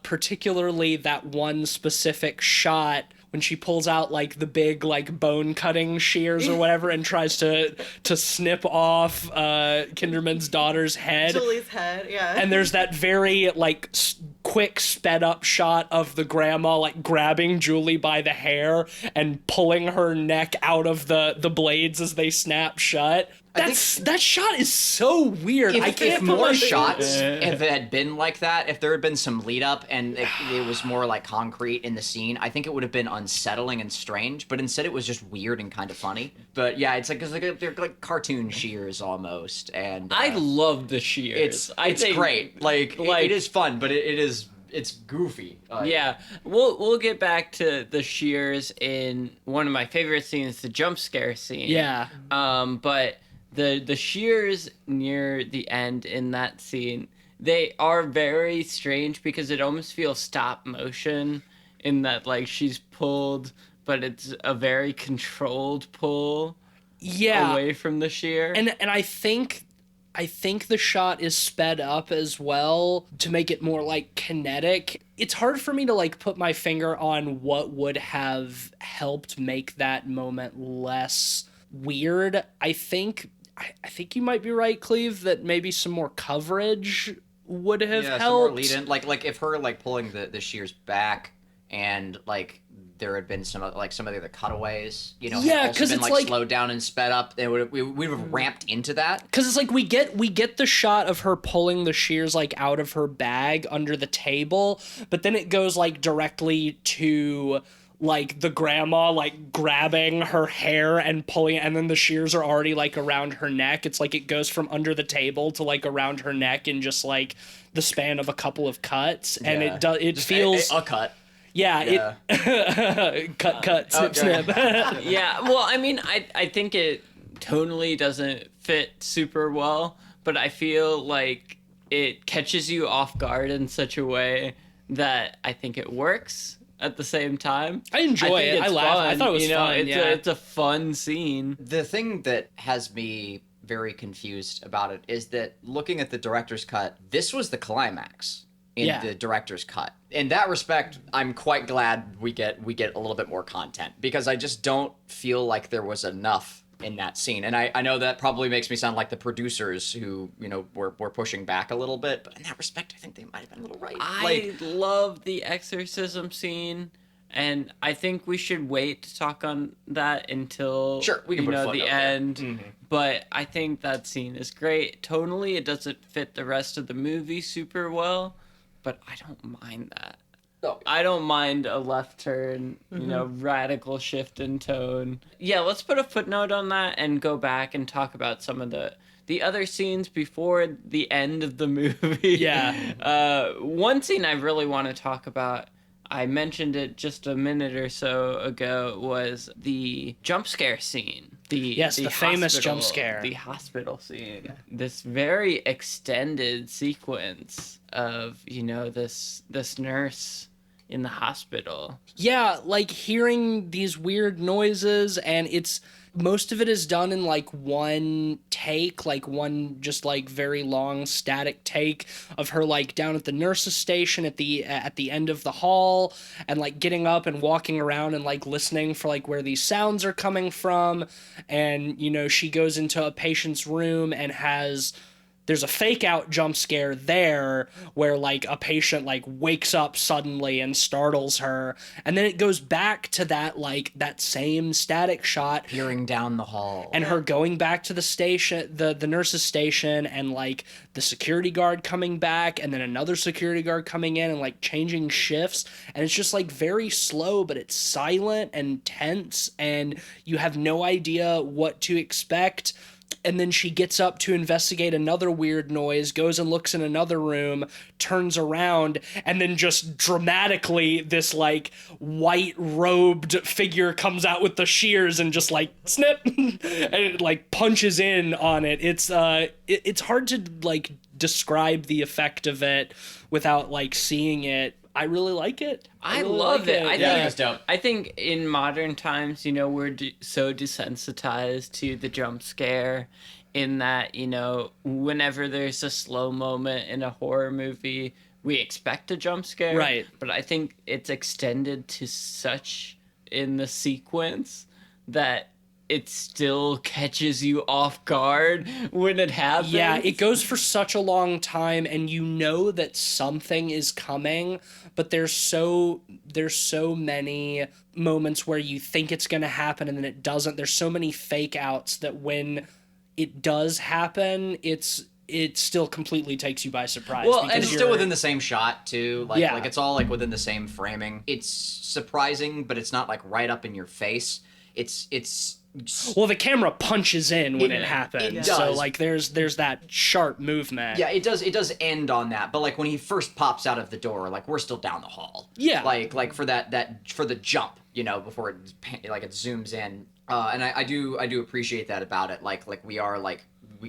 particularly that one specific shot when she pulls out like the big like bone cutting shears or whatever and tries to snip off Kinderman's daughter's head. Julie's head, yeah. And there's that very like quick sped up shot of the grandma like grabbing Julie by the hair and pulling her neck out of the blades as they snap shut. That shot is so weird. If more shots, if it had been like that, if there had been some lead up and it was more like concrete in the scene, I think it would have been unsettling and strange. But instead, it was just weird and kind of funny. But yeah, it's like they're like cartoon shears almost. And I love the shears. It's great. Like it is fun, but it's goofy. Yeah, we'll get back to the shears in one of my favorite scenes, the jump scare scene. Yeah. But the shears near the end in that scene, they are very strange because it almost feels stop motion in that like she's pulled, but it's a very controlled pull away from the shear. And I think the shot is sped up as well to make it more like kinetic. It's hard for me to like put my finger on what would have helped make that moment less weird. I think you might be right, Cleve, that maybe some more coverage would have helped. Some more lead in. Like if her like pulling the shears back and like there had been some of the other cutaways, had also been like slowed down and sped up, we would have ramped into that. Because it's like we get the shot of her pulling the shears like out of her bag under the table, but then it goes like directly to like the grandma like grabbing her hair and pulling it, and then the shears are already like around her neck. It's like it goes from under the table to like around her neck in just like the span of a couple of cuts, and it feels a cut. Yeah. Cut, snip, snip. Yeah, well, I mean, I think it tonally doesn't fit super well, but I feel like it catches you off guard in such a way that I think it works at the same time. I enjoy it. I laugh. I thought it was fun. It's a fun scene. The thing that has me very confused about it is that looking at the director's cut, this was the climax in the director's cut. In that respect, I'm quite glad we get a little bit more content, because I just don't feel like there was enough in that scene. And I know that probably makes me sound like the producers who, were pushing back a little bit, but in that respect, I think they might have been a little right. I love the exorcism scene, and I think we should wait to talk on that until we can put the end. Mm-hmm. But I think that scene is great. Tonally, it doesn't fit the rest of the movie super well, but I don't mind that. Oh. I don't mind a left turn, radical shift in tone. Yeah, let's put a footnote on that and go back and talk about some of the other scenes before the end of the movie. Yeah. One scene I really want to talk about, I mentioned it just a minute or so ago, was the jump scare scene. the famous jump scare. The hospital scene. Yeah. This very extended sequence of, this nurse in the hospital. Yeah, like hearing these weird noises, and most of it is done in like one take, like one just like very long static take of her like down at the nurse's station at the end of the hall, and like getting up and walking around and like listening for like where these sounds are coming from. And she goes into a patient's room and there's a fake out jump scare there where like a patient like wakes up suddenly and startles her. And then it goes back to that same static shot. Peering down the hall. And her going back to the station, the nurse's station, and like the security guard coming back, and then another security guard coming in and like changing shifts. And it's just like very slow, but it's silent and tense, and you have no idea what to expect. And then she gets up to investigate another weird noise, goes and looks in another room, turns around, and then just dramatically this like white robed figure comes out with the shears and just like snip and it like punches in on it. It's hard to like describe the effect of it without like seeing it. I really like it. I really love it. I think it's dope. I think in modern times, we're so desensitized to the jump scare, in that, whenever there's a slow moment in a horror movie, we expect a jump scare. Right. But I think it's extended to such in the sequence that it still catches you off guard when it happens. Yeah, it goes for such a long time, and that something is coming, but there's so many moments where you think it's going to happen and then it doesn't. There's so many fake outs that when it does happen, it still completely takes you by surprise. Well, and it's still within the same shot too. Like it's all like within the same framing. It's surprising, but it's not like right up in your face. Well, the camera punches in when it happens. It does. So like there's that sharp movement. Yeah, it does end on that. But like when he first pops out of the door, like we're still down the hall. Yeah. Like for for the jump, before it zooms in. And I do appreciate that about it. Like we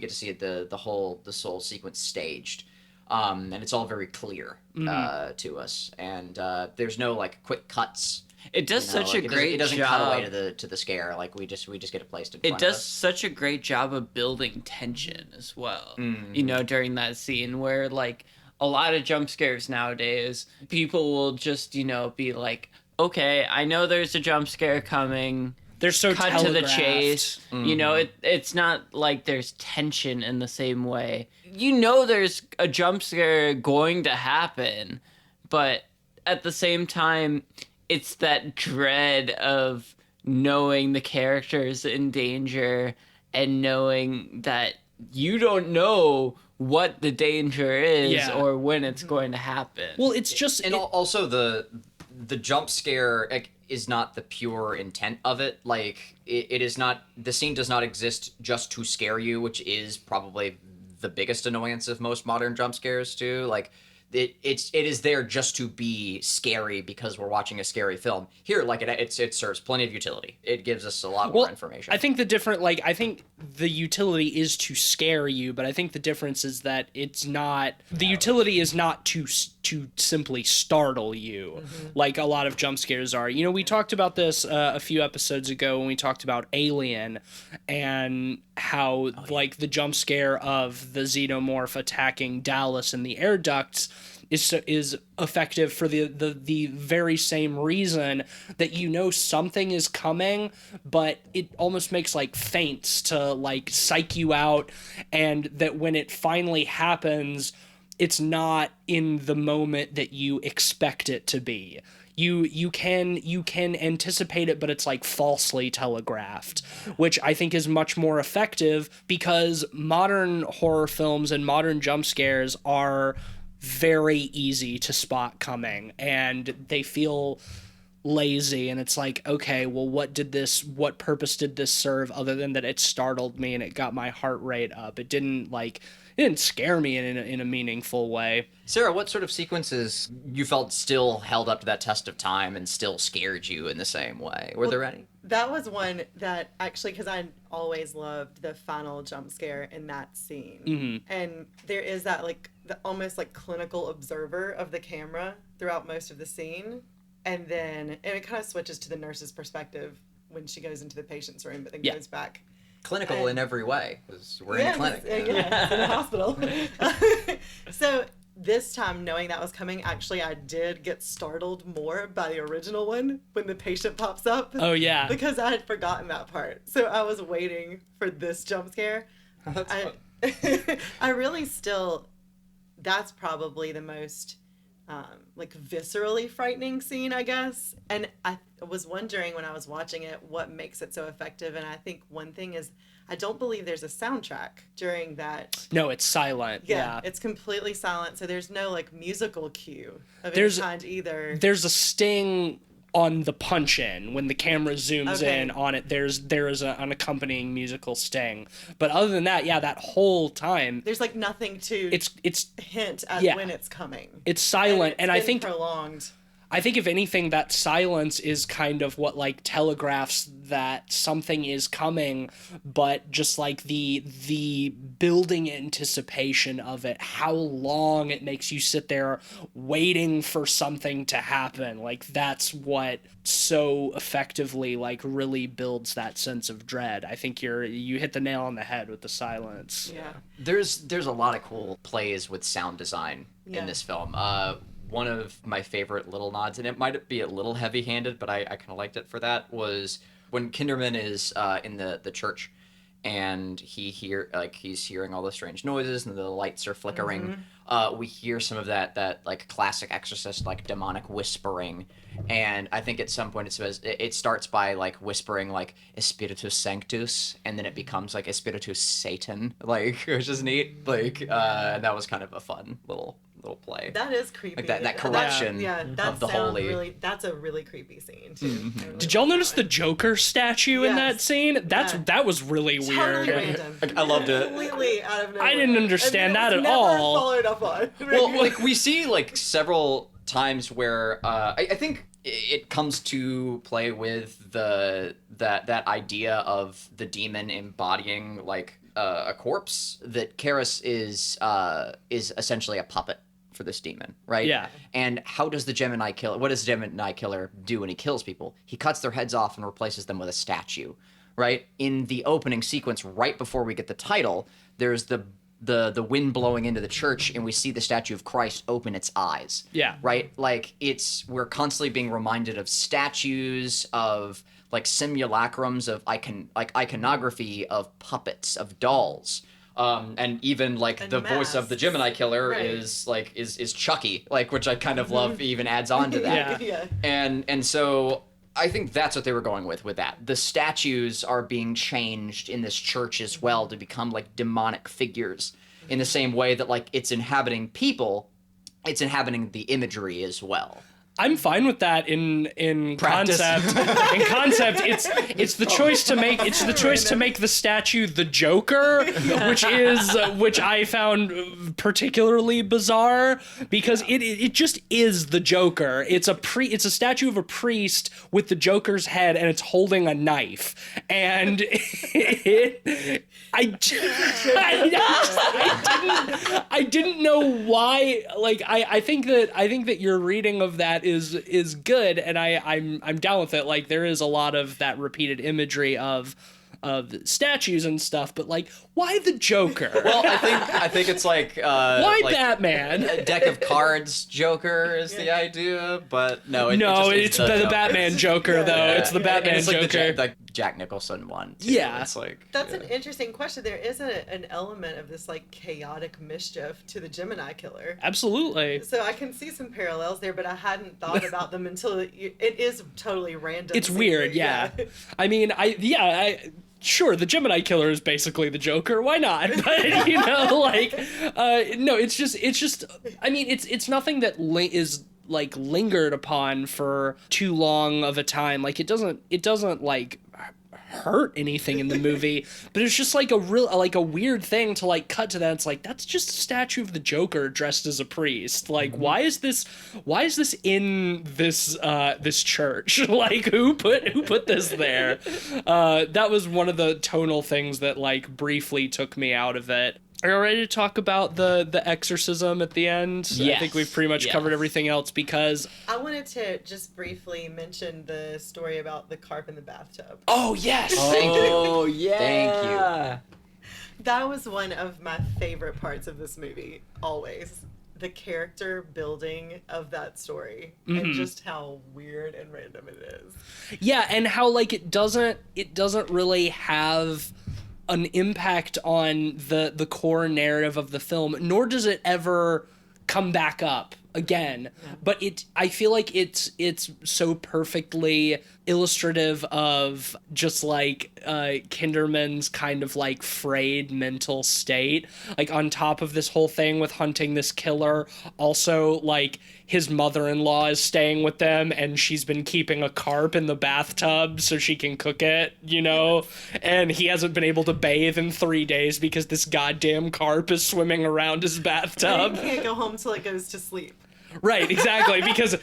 get to see the whole sequence staged. And it's all very clear to us. And there's no like quick cuts. It does such a great job. It doesn't cut away to the scare. Like we just get it placed in front of us. It does such a great job of building tension as well. During that scene where like a lot of jump scares nowadays, people will just be like, okay, I know there's a jump scare coming. They're so cut telegraphed. To the chase. It's not like there's tension in the same way. There's a jump scare going to happen, but at the same time, it's that dread of knowing the character's in danger and knowing that you don't know what the danger is or when it's going to happen. Well, it's just... Also the jump scare is not the pure intent of it. Like, it is not... The scene does not exist just to scare you, which is probably the biggest annoyance of most modern jump scares, too. Like... It is there just to be scary because we're watching a scary film. Here, like it serves plenty of utility. It gives us a lot more information. I think the utility is to scare you, but I think the difference is that it's not. The utility is not to simply startle you, like a lot of jump scares are. We talked about this a few episodes ago when we talked about Alien and how like the jump scare of the xenomorph attacking Dallas in the air ducts is effective for the very same reason that something is coming, but it almost makes like feints to like psych you out, and that when it finally happens, it's not in the moment that you expect it to be. You can anticipate it, but it's like falsely telegraphed, which I think is much more effective because modern horror films and modern jump scares are very easy to spot coming, and they feel lazy, and it's like, okay, well, what purpose did this serve other than that it startled me and it got my heart rate up? It didn't scare me in a meaningful way. Sarah, what sort of sequences you felt still held up to that test of time and still scared you in the same way? Were there any? That was one that actually, because I always loved the final jump scare in that scene. Mm-hmm. And there is that almost like clinical observer of the camera throughout most of the scene. And then it kind of switches to the nurse's perspective when she goes into the patient's room, but then goes back. Clinical in every way, because we're in a clinic. Yeah, it's in a hospital. So this time, knowing that was coming, actually I did get startled more by the original one when the patient pops up. Oh, yeah. Because I had forgotten that part. So I was waiting for this jump scare. That's fun. I really still, that's probably the most viscerally frightening scene, I guess. And I was wondering when I was watching it what makes it so effective, and I think one thing is I don't believe there's a soundtrack during that. No, it's silent. Yeah. It's completely silent, so there's no musical cue of There's- any kind either. There's a sting on the punch in when the camera zooms in on it. There is an accompanying musical sting, but other than that, that whole time There's nothing to it's hint at when it's coming. It's silent, and I think prolonged. I think if anything, that silence is kind of what telegraphs that something is coming, but just the building anticipation of it, how long it makes you sit there waiting for something to happen. That's what so effectively really builds that sense of dread. I think you hit the nail on the head with the silence. Yeah. There's a lot of cool plays with sound design in this film. One of my favorite little nods, and it might be a little heavy-handed, but I kind of liked it for that, was when Kinderman is in the church, and he's hearing all the strange noises, and the lights are flickering. Mm-hmm. We hear some of that classic Exorcist demonic whispering, and I think at some point it starts by whispering Espiritus Sanctus, and then it becomes Espiritus Satan, which is neat. And that was kind of a fun little play. That is creepy. That corruption of the holy. Really, that's a really creepy scene too. Mm-hmm. Did y'all notice the Joker statue in that scene? That was really weird. Totally random. I loved it. Completely out of nowhere. I didn't understand that at never all. Followed up on. Well, we see several times where I think it comes to play with that idea of the demon embodying a corpse, that Karis is essentially a puppet for this demon, right? Yeah. And what does the Gemini killer do when he kills people? He cuts their heads off and replaces them with a statue, right? In the opening sequence, right before we get the title, there's the wind blowing into the church, and we see the statue of Christ open its eyes. Yeah. Right? We're constantly being reminded of statues, of simulacrums of iconography, of puppets, of dolls. And even the voice of the Gemini killer is Chucky, which I kind of love, even adds on to that. Yeah. And so I think that's what they were going with that. The statues are being changed in this church as well to become demonic figures, in the same way that it's inhabiting people, it's inhabiting the imagery as well. I'm fine with that in Practice. concept. In concept, it's the choice to make the statue the Joker, which I found particularly bizarre, because it just is the Joker. It's a statue of a priest with the Joker's head, and it's holding a knife, and I didn't know why. I think that your reading of that is good, and I'm down with it. There is a lot of that repeated imagery of statues and stuff, but why the Joker? Well, I think it's why Batman? A deck of cards Joker is the idea, but no, it's the Joker. Batman Joker though. Yeah. It's the Batman it's Joker. the Jack Nicholson one. Too. Yeah. It's That's an interesting question. There is an element of this chaotic mischief to the Gemini killer. Absolutely. So I can see some parallels there, but I hadn't thought about them until it is totally random. It's weird, yeah. I mean, sure, the Gemini killer is basically the Joker. Why not? But no, it's just. I mean, it's nothing that is like lingered upon for too long of a time. Like it doesn't like hurt anything in the movie, but it's just like a weird thing to like cut to that. It's like, that's just a statue of the Joker dressed as a priest. Like, why is this in this church? Like, who put this there? That was one of the tonal things that like briefly took me out of it. Are you ready to talk about the exorcism at the end? Yes. I think we've pretty much covered everything else, because I wanted to just briefly mention the story about the carp in the bathtub. oh yes, Oh, yeah. Thank you. That was one of my favorite parts of this movie, always. The character building of that story and just how weird and random it is. yeah, and how like it doesn't really have an impact on the core narrative of the film, nor does it ever come back up again. But I feel like it's so perfectly illustrative of just like Kinderman's kind of like frayed mental state. Like on top of this whole thing with hunting this killer, also like his mother-in-law is staying with them and she's been keeping a carp in the bathtub so she can cook it, you know? And he hasn't been able to bathe in 3 days because this goddamn carp is swimming around his bathtub. You can't go home till it goes to sleep. Right, exactly. Because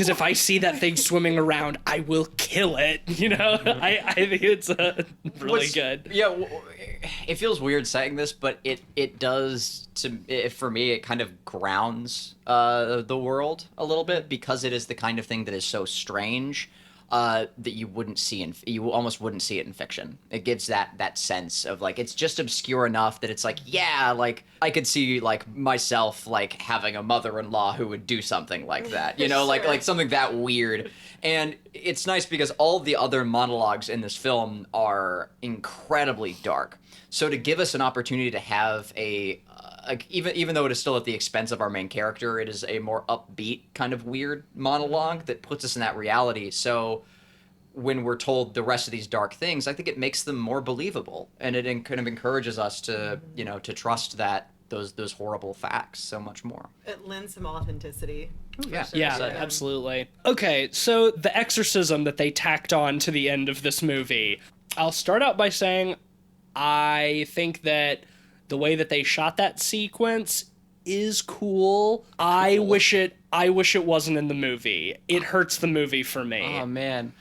if I see that thing swimming around, I will kill it. You know, I think it's really good. Yeah, it feels weird saying this, but it does for me. It kind of grounds the world a little bit, because it is the kind of thing that is so strange that you almost wouldn't see it in fiction. It gives that sense of like, it's just obscure enough that it's like, yeah, like I could see like myself like having a mother-in-law who would do something like that, you know, Sure. like something that weird. And it's nice because all the other monologues in this film are incredibly dark. So to give us an opportunity to have even though it is still at the expense of our main character, it is a more upbeat kind of weird monologue that puts us in that reality. So when we're told the rest of these dark things, I think it makes them more believable, and it kind of encourages us to, you know, to trust that those horrible facts so much more. It lends some authenticity. Yeah. Yeah, So, absolutely. Okay, so the exorcism that they tacked on to the end of this movie. I'll start out by saying I think that the way that they shot that sequence is cool. I wish it wasn't in the movie. It hurts the movie for me. Oh, man.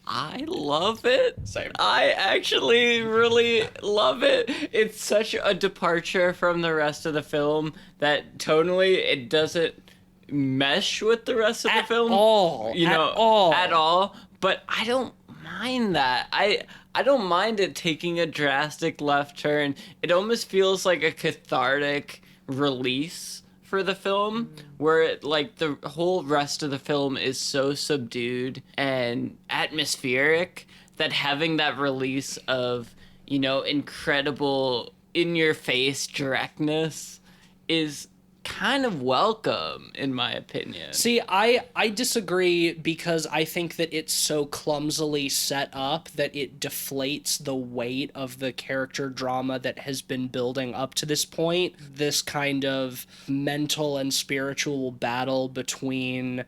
I love it. Same. I actually really love it. It's such a departure from the rest of the film that tonally it doesn't mesh with the rest of the film. At all. But I don't mind that. I don't mind it taking a drastic left turn. It almost feels like a cathartic release for the film, where it, like, the whole rest of the film is so subdued and atmospheric that having that release of, you know, incredible in-your-face directness is kind of welcome, in my opinion. See, I disagree, because I think that it's so clumsily set up that it deflates the weight of the character drama that has been building up to this point. This kind of mental and spiritual battle between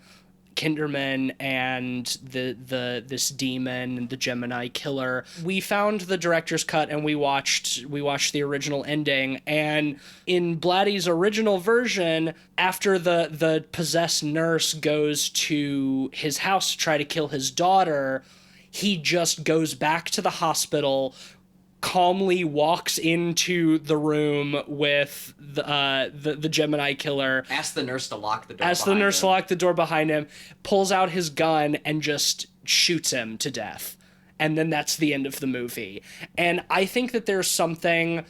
Kinderman and this demon, the Gemini killer. We found the director's cut and we watched the original ending, and in Blatty's original version, after the possessed nurse goes to his house to try to kill his daughter, he just goes back to the hospital, calmly walks into the room with the Gemini killer. Ask the nurse to lock the door. Behind him, pulls out his gun and just shoots him to death. And then that's the end of the movie. And I think that there's something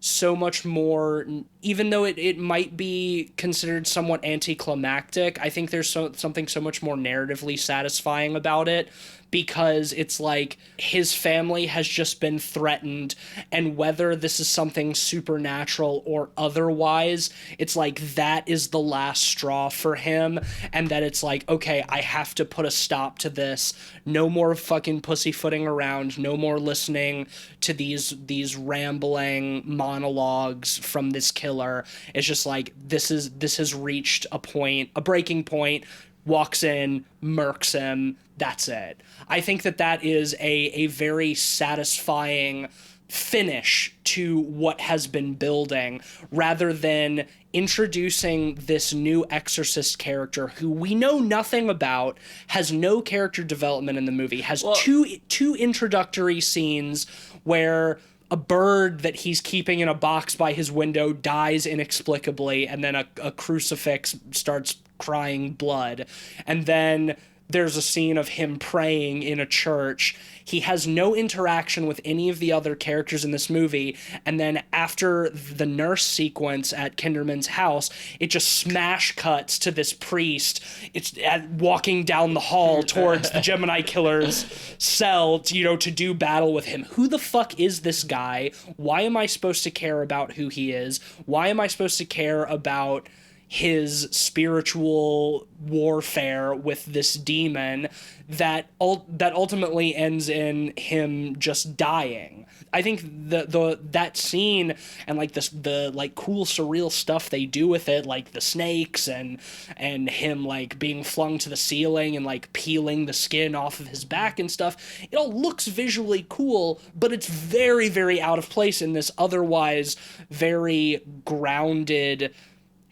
so much more, even though it might be considered somewhat anticlimactic, I think there's something so much more narratively satisfying about it, because it's like his family has just been threatened, and whether this is something supernatural or otherwise, it's like that is the last straw for him, and that it's like, okay, I have to put a stop to this. No more fucking pussyfooting around, no more listening to these rambling monologues from this killer. It's just like, this has reached a breaking point. walks in, murks him, that's it. I think that that is a very satisfying finish to what has been building, rather than introducing this new Exorcist character who we know nothing about, has no character development in the movie, has two introductory scenes where a bird that he's keeping in a box by his window dies inexplicably, and then a crucifix starts crying blood. And then there's a scene of him praying in a church. He has no interaction with any of the other characters in this movie. And then after the nurse sequence at Kinderman's house, it just smash cuts to this priest. It's walking down the hall towards the Gemini killer's cell, to do battle with him. Who the fuck is this guy? Why am I supposed to care about who he is? Why am I supposed to care about his spiritual warfare with this demon that ultimately ends in him just dying? I think that scene and like the like cool surreal stuff they do with it, like the snakes and him like being flung to the ceiling and like peeling the skin off of his back and stuff, it all looks visually cool, but it's very, very out of place in this otherwise very grounded,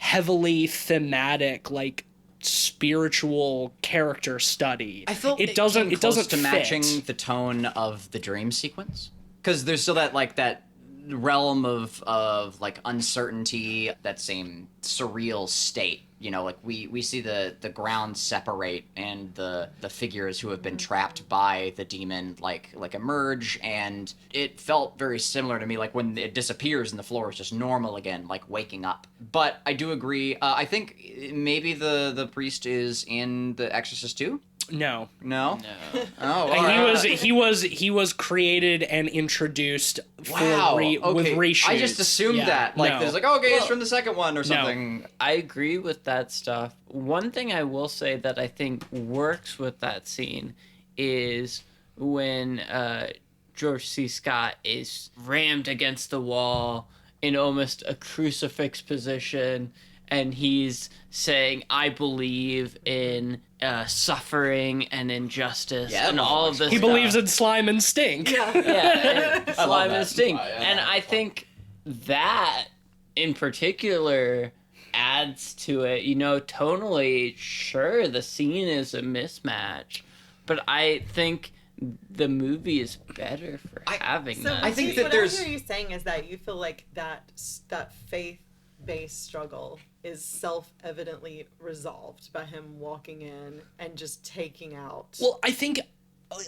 heavily thematic, like spiritual character study. I felt it doesn't to fit. Matching the tone of the dream sequence, because there's still that realm of like uncertainty, that same surreal state. Like we see the ground separate and the figures who have been trapped by the demon like emerge, and it felt very similar to me, like when it disappears and the floor is just normal again, like waking up. But I do agree. I think maybe the priest is in The Exorcist II. No. Oh, he was created and introduced with reshoots. I just assumed that. There's it's from the second one or something. No. I agree with that stuff. One thing I will say that I think works with that scene is when George C. Scott is rammed against the wall in almost a crucifix position, and he's saying, I believe in suffering and injustice and all of this He stuff. believes in slime and stink. And slime and stink. And I think that, in particular, adds to it. Tonally, sure, the scene is a mismatch, but I think the movie is better for having that. I think that what I hear you saying is that you feel like that faith-based struggle is self-evidently resolved by him walking in and just taking out. Well, I think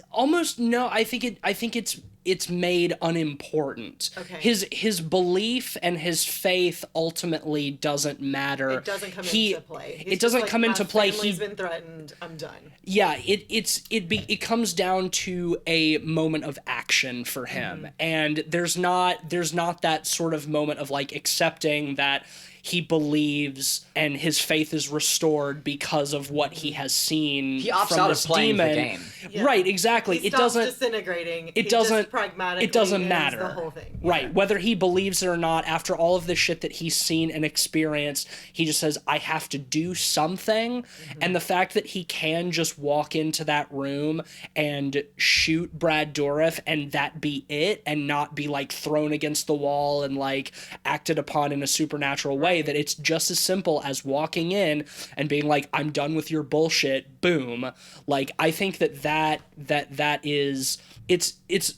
almost no. I think it's made unimportant. Okay. His belief and his faith ultimately doesn't matter. It doesn't come into play. It doesn't come into play. He's been threatened. I'm done. Yeah, it comes down to a moment of action for him, and there's not that sort of moment of like accepting that he believes and his faith is restored because of what he has seen. He opts from out this of playing demon. the game. Yeah. Right, exactly. He stops disintegrating. It doesn't pragmatically. It doesn't ends matter. The whole thing. Right, Yeah. whether he believes it or not, after all of the shit that he's seen and experienced, he just says, I have to do something. And the fact that he can just walk into that room and shoot Brad Dourif and that be it, and not be like thrown against the wall and like acted upon in a supernatural way, that it's just as simple as walking in and being like, I'm done with your bullshit, boom. Like, I think that is, it's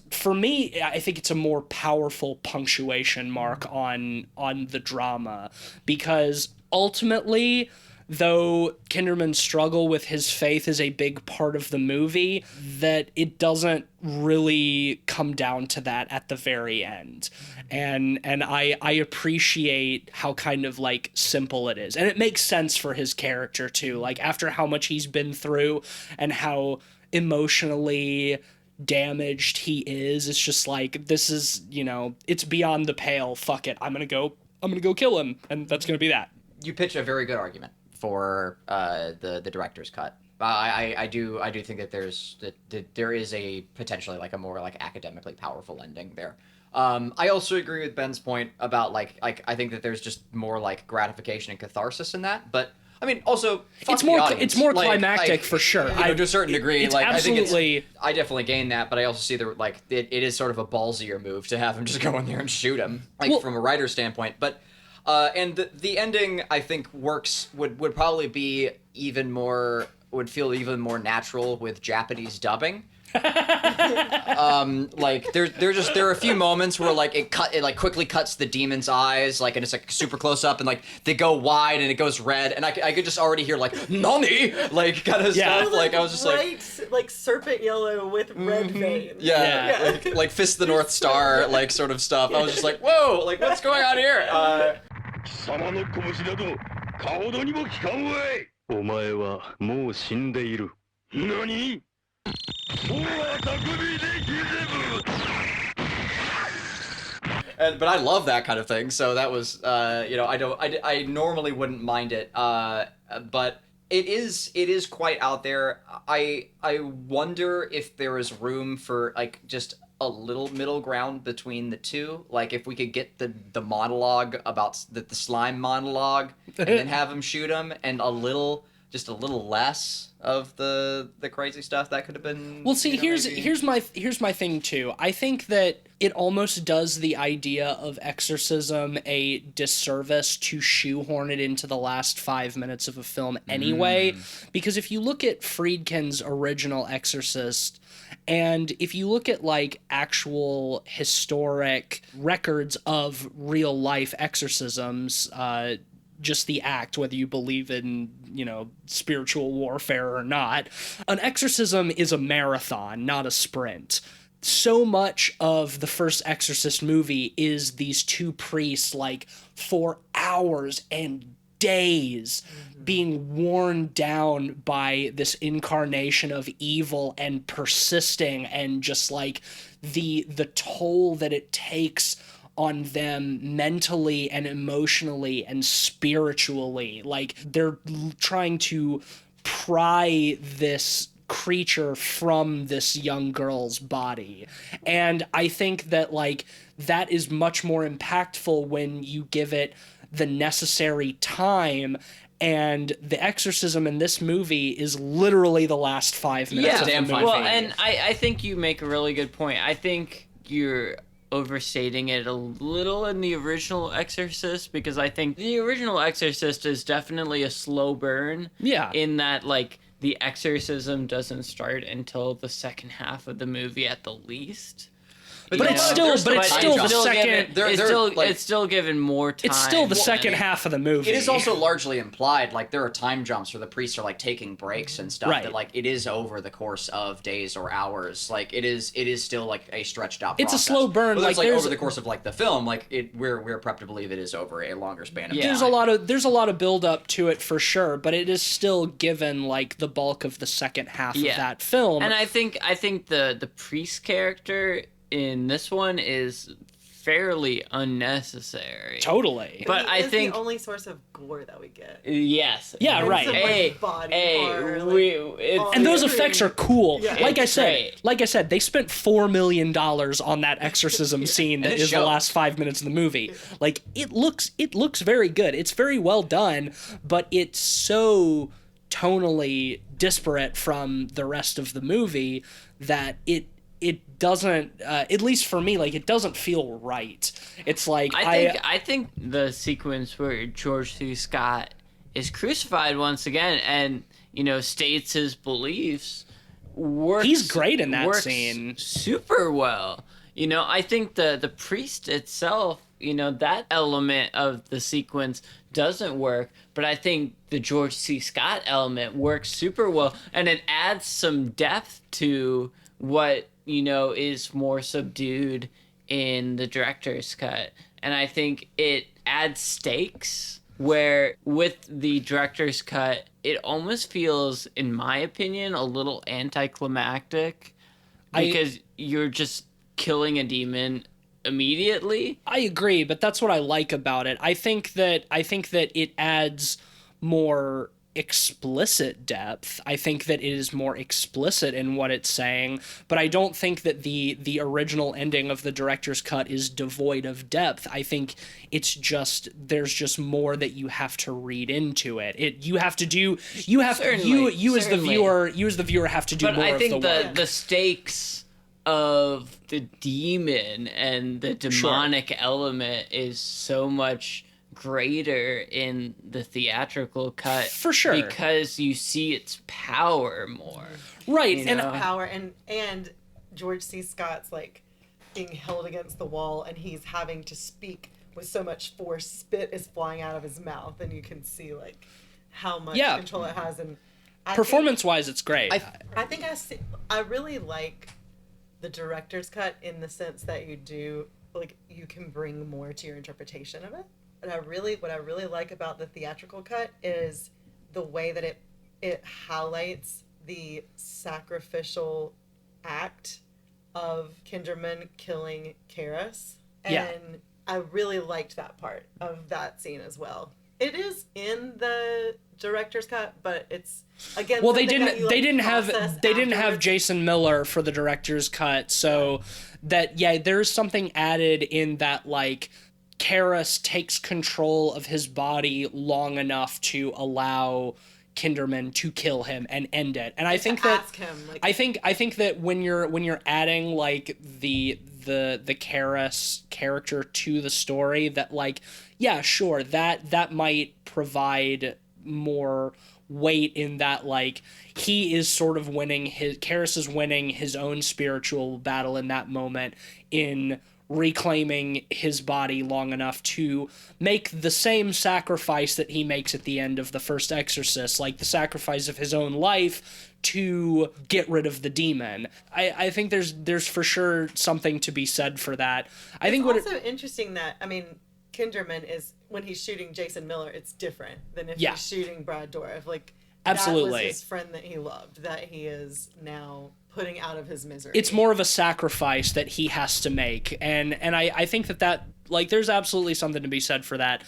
for me, I think it's a more powerful punctuation mark on the drama, because ultimately, though Kinderman's struggle with his faith is a big part of the movie, that it doesn't really come down to that at the very end. And I appreciate how kind of like simple it is. And it makes sense for his character too. Like, after how much he's been through and how emotionally damaged he is, it's just like, this is, it's beyond the pale. Fuck it. I'm gonna go kill him, and that's gonna be that. You pitch a very good argument for the director's cut. I do think that there is a potentially like a more like academically powerful ending there. I also agree with Ben's point about like I think that there's just more like gratification and catharsis in that, but I mean, also, fuck It's more the audience. it's more Like, climactic for sure. To a certain degree, it's like absolutely. I definitely gained that, but I also see that like it is sort of a ballsier move to have him just go in there and shoot him, like from a writer's standpoint. But and the ending I think would probably be would feel even more natural with Japanese dubbing. Like there are a few moments where like it like quickly cuts the demon's eyes, like, and it's like super close up, and like they go wide and it goes red, and I could just already hear like "Nani?" like kind of stuff. Like I was just like serpent yellow with red veins. Yeah. Like Fist of the North Star, like sort of stuff. I was just like, whoa, like what's going on here? 貴様の拳などかほどにも効かんわい。お前はもう死んでいる。何？ But I love that kind of thing, so that was I normally wouldn't mind it, but it is quite out there. I wonder if there is room for like just a little middle ground between the two, like if we could get the monologue about the slime monologue and then have him shoot him, and just a little less of the crazy stuff that could have been. Well, see, here's my thing too. I think that it almost does the idea of exorcism a disservice to shoehorn it into the last 5 minutes of a film anyway, because if you look at Friedkin's original Exorcist, and if you look at like actual historic records of real life exorcisms, just the act, whether you believe in, spiritual warfare or not, an exorcism is a marathon, not a sprint. So much of the first Exorcist movie is these two priests, like, for hours and days being worn down by this incarnation of evil and persisting, and just like the toll that it takes on them mentally and emotionally and spiritually. Like, they're trying to pry this creature from this young girl's body. And I think that, like, that is much more impactful when you give it the necessary time. And the exorcism in this movie is literally the last 5 minutes of the movie. Well, and I think you make a really good point. I think you're overstating it a little in the original Exorcist, because I think the original Exorcist is definitely a slow burn. Yeah. In that, like, the exorcism doesn't start until the second half of the movie at the least. But it's still given more time. It's still the second half of the movie. It is also largely implied, like there are time jumps where the priests are like taking breaks and stuff. Right. That like it is over the course of days or hours. Like it is still like a stretched out process. It's a slow burn. Like over the course of like the film, like we're prepped to believe it is over a longer span of time. There's a lot of build up to it for sure, but it is still given like the bulk of the second half of that film. And I think the priest character in this one is fairly unnecessary. Totally. But I think the only source of gore that we get. Yes. Yeah, and right. And those effects are cool. Yeah. Like I said, they spent $4 million on that exorcism scene that is the last 5 minutes of the movie. Like it looks very good. It's very well done, but it's so tonally disparate from the rest of the movie that it doesn't, at least for me, like, it doesn't feel right. It's like, I think the sequence where George C. Scott is crucified once again and, states his beliefs works. He's great in that scene. Super well. I think the priest itself, that element of the sequence doesn't work, but I think the George C. Scott element works super well, and it adds some depth to what is more subdued in the director's cut. And I think it adds stakes, where with the director's cut, it almost feels, in my opinion, a little anticlimactic, because you're just killing a demon immediately. I agree, but that's what I like about it. I think that it adds more explicit depth. I think that it is more explicit in what it's saying, but I don't think that the original ending of the director's cut is devoid of depth. I think it's just there's just more that you have to read into it. You as the viewer have to do but more I think of the work. the stakes of the demon and the demonic element is so much greater in the theatrical cut, for sure, because you see its power more, right? you And know? Power and George C. Scott's like being held against the wall, and he's having to speak with so much force. Spit is flying out of his mouth, and you can see like how much control it has. And performance-wise, it's great. I really like the director's cut in the sense that you can bring more to your interpretation of it. But what I really like about the theatrical cut is the way that it highlights the sacrificial act of Kinderman killing Karis. And I really liked that part of that scene as well. It is in the director's cut, but it's again. Well, they didn't have Jason Miller for the director's cut, so there's something added in that, like, Karis takes control of his body long enough to allow Kinderman to kill him and end it. And I think that I think that when you're adding like the Karis character to the story, that like, yeah, sure, that might provide more weight in that, like, he is sort of Karis is winning his own spiritual battle in that moment in reclaiming his body long enough to make the same sacrifice that he makes at the end of the first Exorcist, like the sacrifice of his own life to get rid of the demon. I think there's for sure something to be said for that. It's also interesting that, I mean, Kinderman is, when he's shooting Jason Miller, it's different than if he's shooting Brad Dourif. Like, absolutely, that was his friend that he loved, that he is now putting out of his misery. It's more of a sacrifice that he has to make, and I think that like, there's absolutely something to be said for that.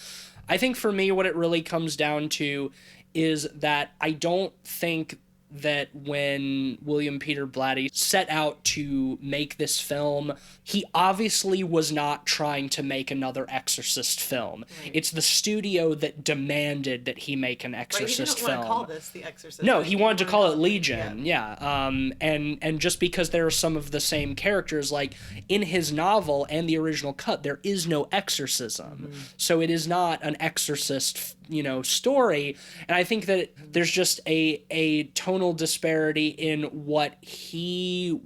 I think for me, what it really comes down to is that I don't think that when William Peter Blatty set out to make this film, he obviously was not trying to make another Exorcist film. Right. It's the studio that demanded that he make an Exorcist film. He didn't want to call this The Exorcist. No, he wanted to call it Legion. Yeah. And just because there are some of the same characters, like in his novel and the original cut, there is no exorcism. Mm-hmm. So it is not an exorcist, story. And I think that there's just a tonal disparity in what the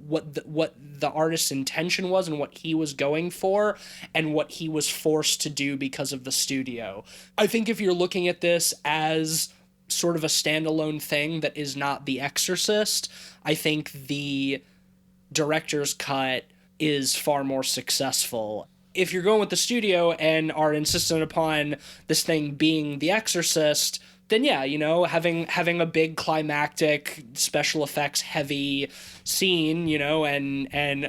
artist's intention was and what he was going for and what he was forced to do because of the studio. I think if you're looking at this as sort of a standalone thing that is not The Exorcist, I think the director's cut is far more successful. If you're going with the studio and are insistent upon this thing being The Exorcist, then yeah, having a big climactic special effects heavy scene, and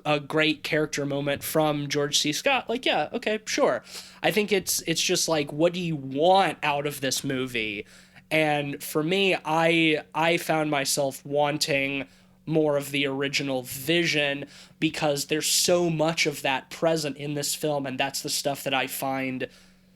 a great character moment from George C. Scott, like, yeah, okay, sure. I think it's just like, what do you want out of this movie? And for me, I found myself wanting more of the original vision because there's so much of that present in this film, and that's the stuff that I find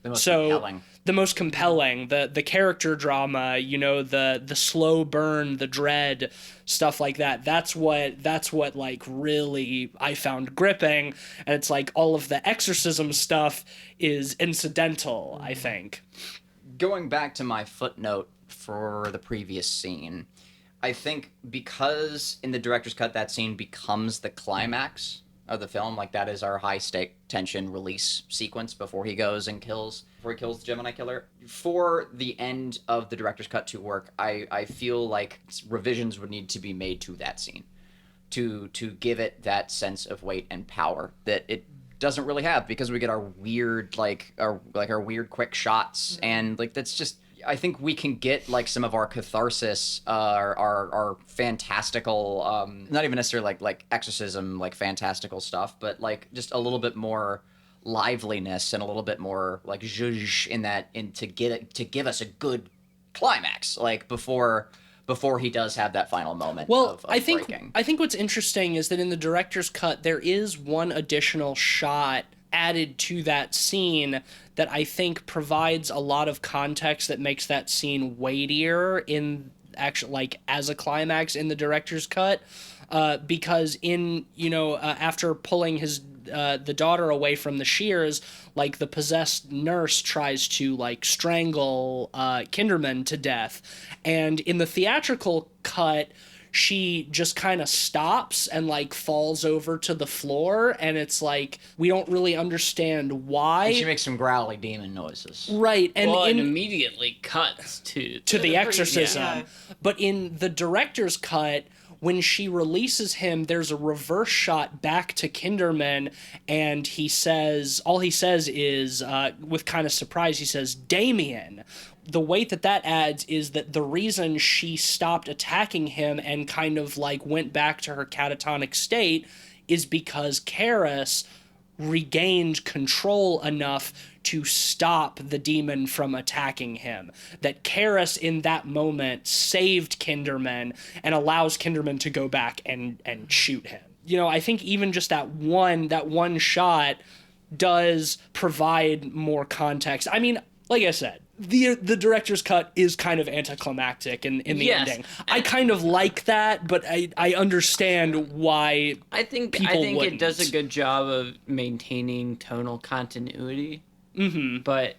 compelling. The most compelling, the character drama, the slow burn, the dread, stuff like that. That's what like really I found gripping, and it's like all of the exorcism stuff is incidental, I think. Going back to my footnote for the previous scene, I think because in the director's cut that scene becomes the climax of the film, like that is our high stake tension release sequence before he kills the Gemini killer. For the end of the director's cut to work, I feel like revisions would need to be made to that scene to give it that sense of weight and power that it doesn't really have, because we get our weird our weird quick shots, and like that's just, I think we can get like some of our catharsis, our fantastical, not even necessarily like exorcism, like fantastical stuff, but like just a little bit more liveliness and a little bit more like zhuzh to give us a good climax, like before he does have that final moment. Well, of I think breaking. what's interesting is that in the director's cut there is one additional shot added to that scene that I think provides a lot of context that makes that scene weightier in actually, like, as a climax in the director's cut, because in, after pulling his the daughter away from the shears, like, the possessed nurse tries to, like, strangle Kinderman to death, and in the theatrical cut she just kind of stops and, like, falls over to the floor, and it's like we don't really understand why. And she makes some growly demon noises. Right, and Well, it immediately cuts to the exorcism. Yeah. But in the director's cut, when she releases him, there's a reverse shot back to Kinderman, and all he says is, with kind of surprise, he says, "Damien." The weight that adds is that the reason she stopped attacking him and kind of, like, went back to her catatonic state is because Karis regained control enough to stop the demon from attacking him. That Karis in that moment saved Kinderman and allows Kinderman to go back and shoot him. I think even just that one shot does provide more context. I mean, like I said, the director's cut is kind of anticlimactic in the Yes. ending. I kind of like that, but I understand why. I think wouldn't. it does a good job of maintaining tonal continuity. Mm-hmm. But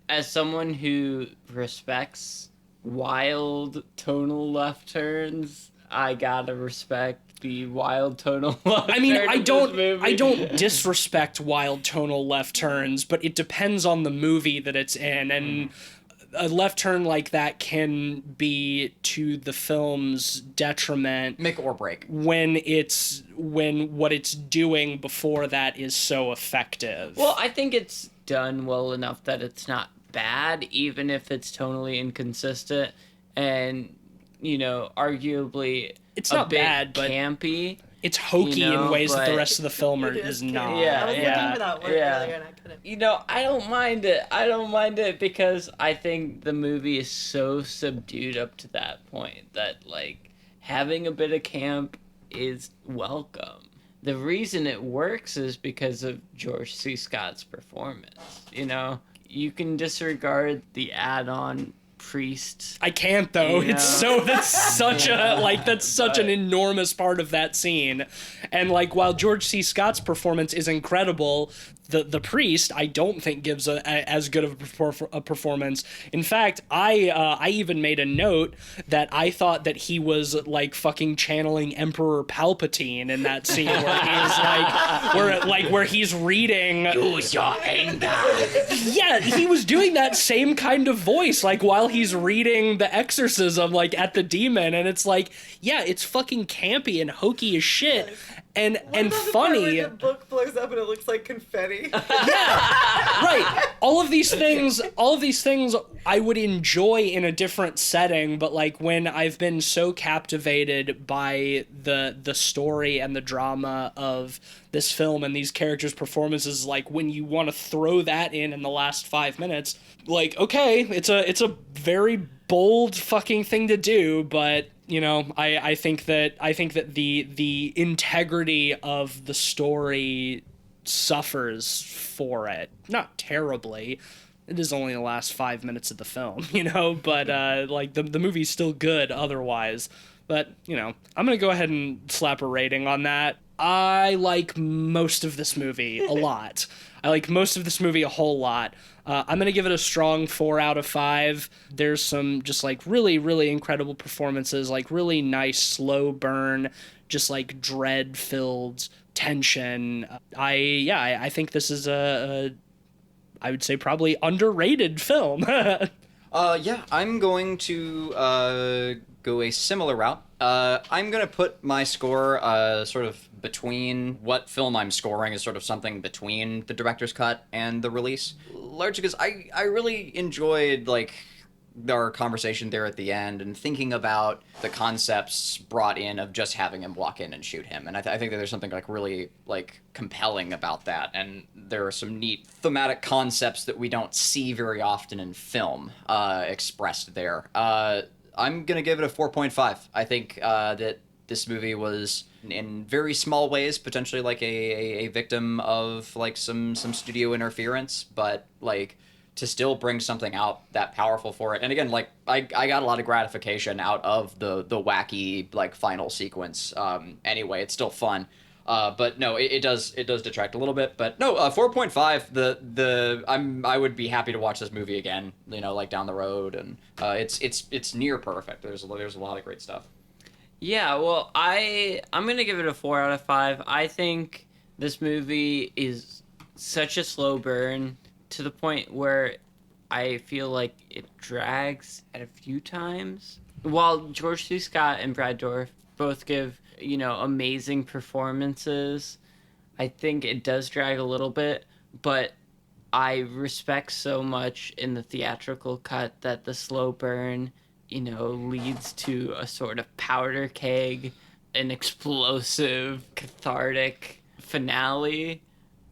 as someone who respects wild tonal left turns, I gotta respect the wild tonal left I mean, turn I of don't this movie. I don't disrespect wild tonal left turns, but it depends on the movie that it's in, and a left turn like that can be to the film's detriment. Make or break. When what it's doing before that is so effective. Well, I think it's done well enough that it's not bad, even if it's tonally inconsistent and, arguably It's a not bit bad, but campy. it's hokey in ways that the but- rest of the film It is is not. campy. Yeah, I was yeah, looking for that word yeah. earlier and I couldn't. I don't mind it. I don't mind it because I think the movie is so subdued up to that point that, like, having a bit of camp is welcome. The reason it works is because of George C. Scott's performance. You can disregard the add-on priest. I can't though. Yeah. That's such an enormous part of that scene. And, like, while George C. Scott's performance is incredible, the priest I don't think gives as good of a performance. In fact, I even made a note that I thought that he was, like, fucking channeling Emperor Palpatine in that scene where where he's reading Use your anger. yeah, he was doing that same kind of voice, like, while he's reading the exorcism, like, at the demon, and it's like, yeah, it's fucking campy and hokey as shit, and What about the part funny. where the book blows up and it looks like confetti? Yeah, right. All of these things I would enjoy in a different setting, but, like, when I've been so captivated by the story and the drama of this film and these characters' performances, like, when you want to throw that in the last 5 minutes, like, okay, it's a very bold fucking thing to do, but I think that the integrity of the story suffers for it. Not terribly. It is only the last 5 minutes of the film, but like, the movie's still good otherwise. But, I'm gonna go ahead and slap a rating on that. I like most of this movie a lot. I like most of this movie a whole lot. I'm going to give it a strong 4 out of 5. There's some just, like, really, really incredible performances, like, really nice slow burn, just, like, dread-filled tension. I think this is I would say probably underrated film. Yeah, I'm going to go a similar route. I'm going to put my score sort of between what film I'm scoring is sort of something between the director's cut and the release. Largely because I really enjoyed, like, our conversation there at the end and thinking about the concepts brought in of just having him walk in and shoot him. And I think that there's something like really like compelling about that. And there are some neat thematic concepts that we don't see very often in film expressed there. I'm going to give it a 4.5. I think that this movie was in very small ways potentially like a victim of like some studio interference, but like to still bring something out that powerful for it. And again, like I got a lot of gratification out of the wacky like final sequence. Anyway, it's still fun. But no, it does detract a little bit. But no, 4.5. I would be happy to watch this movie again. You know, like down the road, and it's near perfect. There's a lot of great stuff. Yeah, well, I'm gonna give it a 4 out of 5. I think this movie is such a slow burn to the point where I feel like it drags at a few times. While George C. Scott and Brad Dourif both give, amazing performances, I think it does drag a little bit, but I respect so much in the theatrical cut that the slow burn leads to a sort of powder keg, an explosive, cathartic finale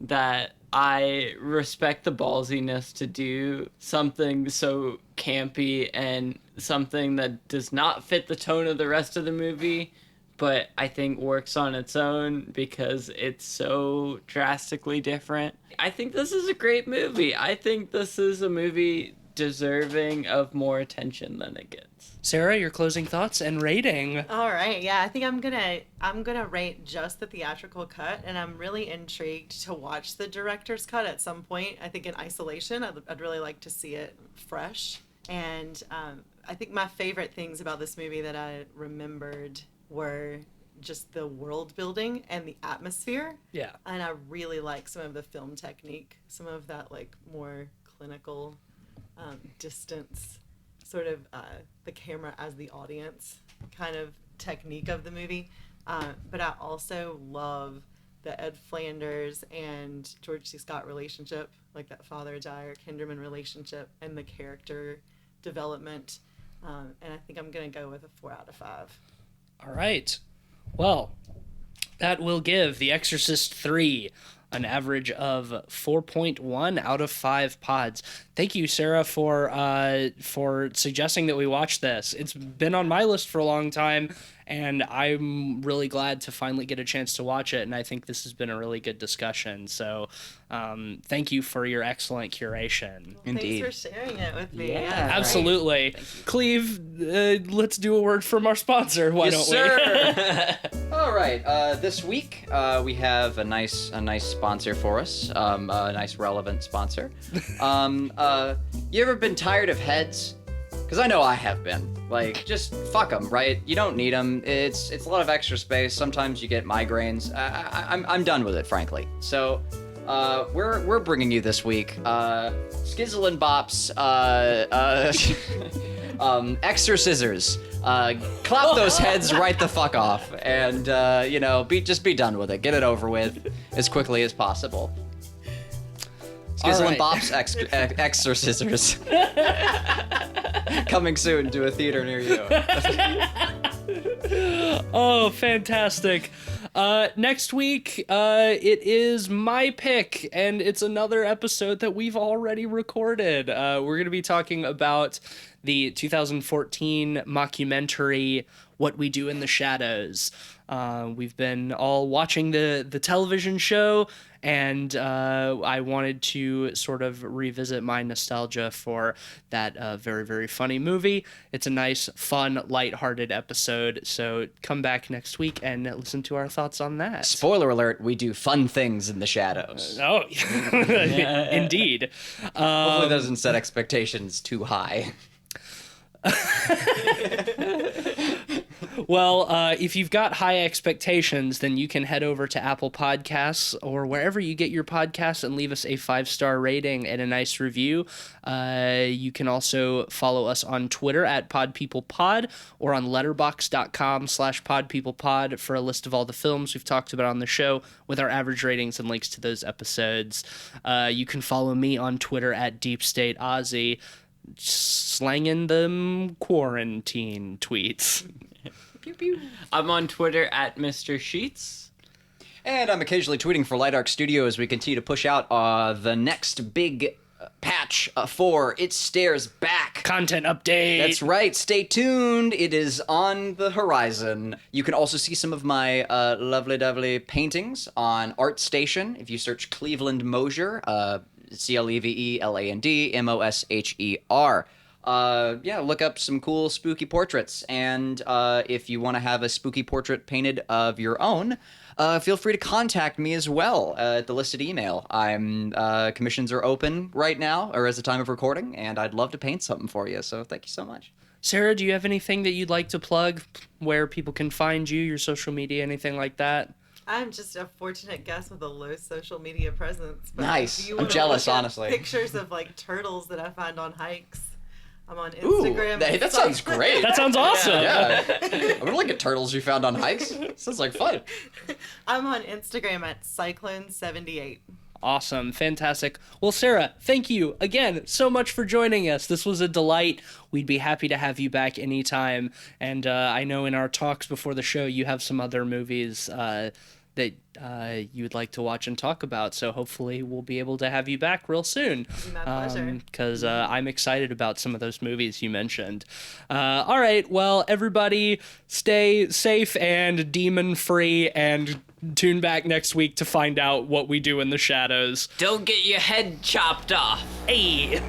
that I respect the ballsiness to do something so campy and something that does not fit the tone of the rest of the movie, but I think works on its own because it's so drastically different. I think this is a great movie. I think this is a movie deserving of more attention than it gets. Sarah, your closing thoughts and rating. All right, yeah, I think I'm gonna rate just the theatrical cut, and I'm really intrigued to watch the director's cut at some point. I think in isolation, I'd really like to see it fresh. And I think my favorite things about this movie that I remembered were just the world building and the atmosphere. Yeah. And I really like some of the film technique, some of that like more clinical distance, sort of the camera as the audience kind of technique of the movie. But I also love the Ed Flanders and George C. Scott relationship, like that father-daughter Kinderman relationship and the character development. And I think I'm going to go with a 4 out of 5. All right. Well, that will give The Exorcist III an average of 4.1 out of 5 pods. Thank you, Sarah, for suggesting that we watch this. It's been on my list for a long time, and I'm really glad to finally get a chance to watch it, and I think this has been a really good discussion. So thank you for your excellent curation. Well, Indeed. Thanks for sharing it with me. Yeah, Absolutely. Cleve, let's do a word from our sponsor. Why don't we? Sir. All right. This week we have a nice sponsor for us. A nice relevant sponsor. You ever been tired of heads? Because I know I have been. Like, just fuck them, right? You don't need them. It's a lot of extra space. Sometimes you get migraines. I'm done with it, frankly. So we're bringing you this week Skizzle and Bop's Exorcisors. Clap those heads right the fuck off, and just be done with it. Get it over with as quickly as possible. Skizzle All and right. Bop's Exorcisors. Coming soon to a theater near you. Oh, fantastic. Next week, it is my pick, and it's another episode that we've already recorded. We're going to be talking about the 2014 mockumentary, What We Do in the Shadows. We've been all watching the television show, and I wanted to sort of revisit my nostalgia for that very, very funny movie. It's a nice, fun, lighthearted episode, so come back next week and listen to our thoughts on that. Spoiler alert, we do fun things in the shadows. Oh, indeed. Hopefully it doesn't set expectations too high. Well, if you've got high expectations, then you can head over to Apple Podcasts or wherever you get your podcasts and leave us a 5-star rating and a nice review. You can also follow us on Twitter at PodPeoplePod or on letterboxd.com/PodPeoplePod for a list of all the films we've talked about on the show with our average ratings and links to those episodes. You can follow me on Twitter at DeepStateAusie. slanging them quarantine tweets. Pew pew. I'm on Twitter at Mr. Sheets. And I'm occasionally tweeting for Light Arc Studio as we continue to push out the next big patch for It Stares Back. Content update. That's right. Stay tuned. It is on the horizon. You can also see some of my lovely paintings on ArtStation. If you search Cleveland Mosher, ClevelandMosher. Yeah, look up some cool spooky portraits. And if you want to have a spooky portrait painted of your own, feel free to contact me as well at the listed email. Commissions are open right now, or as the time of recording, and I'd love to paint something for you. So thank you so much. Sarah, do you have anything that you'd like to plug? Where people can find you, your social media, anything like that? I'm just a fortunate guest with a low social media presence. But Nice. if you I'm wanna jealous, look at honestly. Pictures of like turtles that I find on hikes. I'm on Ooh, Instagram. hey, that sounds great. That sounds awesome. Yeah. I would look at turtles you found on hikes. Sounds like fun. I'm on Instagram at Cyclone78. Awesome. Fantastic. Well, Sarah, thank you again so much for joining us. This was a delight. We'd be happy to have you back anytime. And I know in our talks before the show, you have some other movies that you would like to watch and talk about. So hopefully we'll be able to have you back real soon. My pleasure. Because I'm excited about some of those movies you mentioned. All right. Well, everybody stay safe and demon free, and tune back next week to find out what we do in the shadows. Don't get your head chopped off. Hey!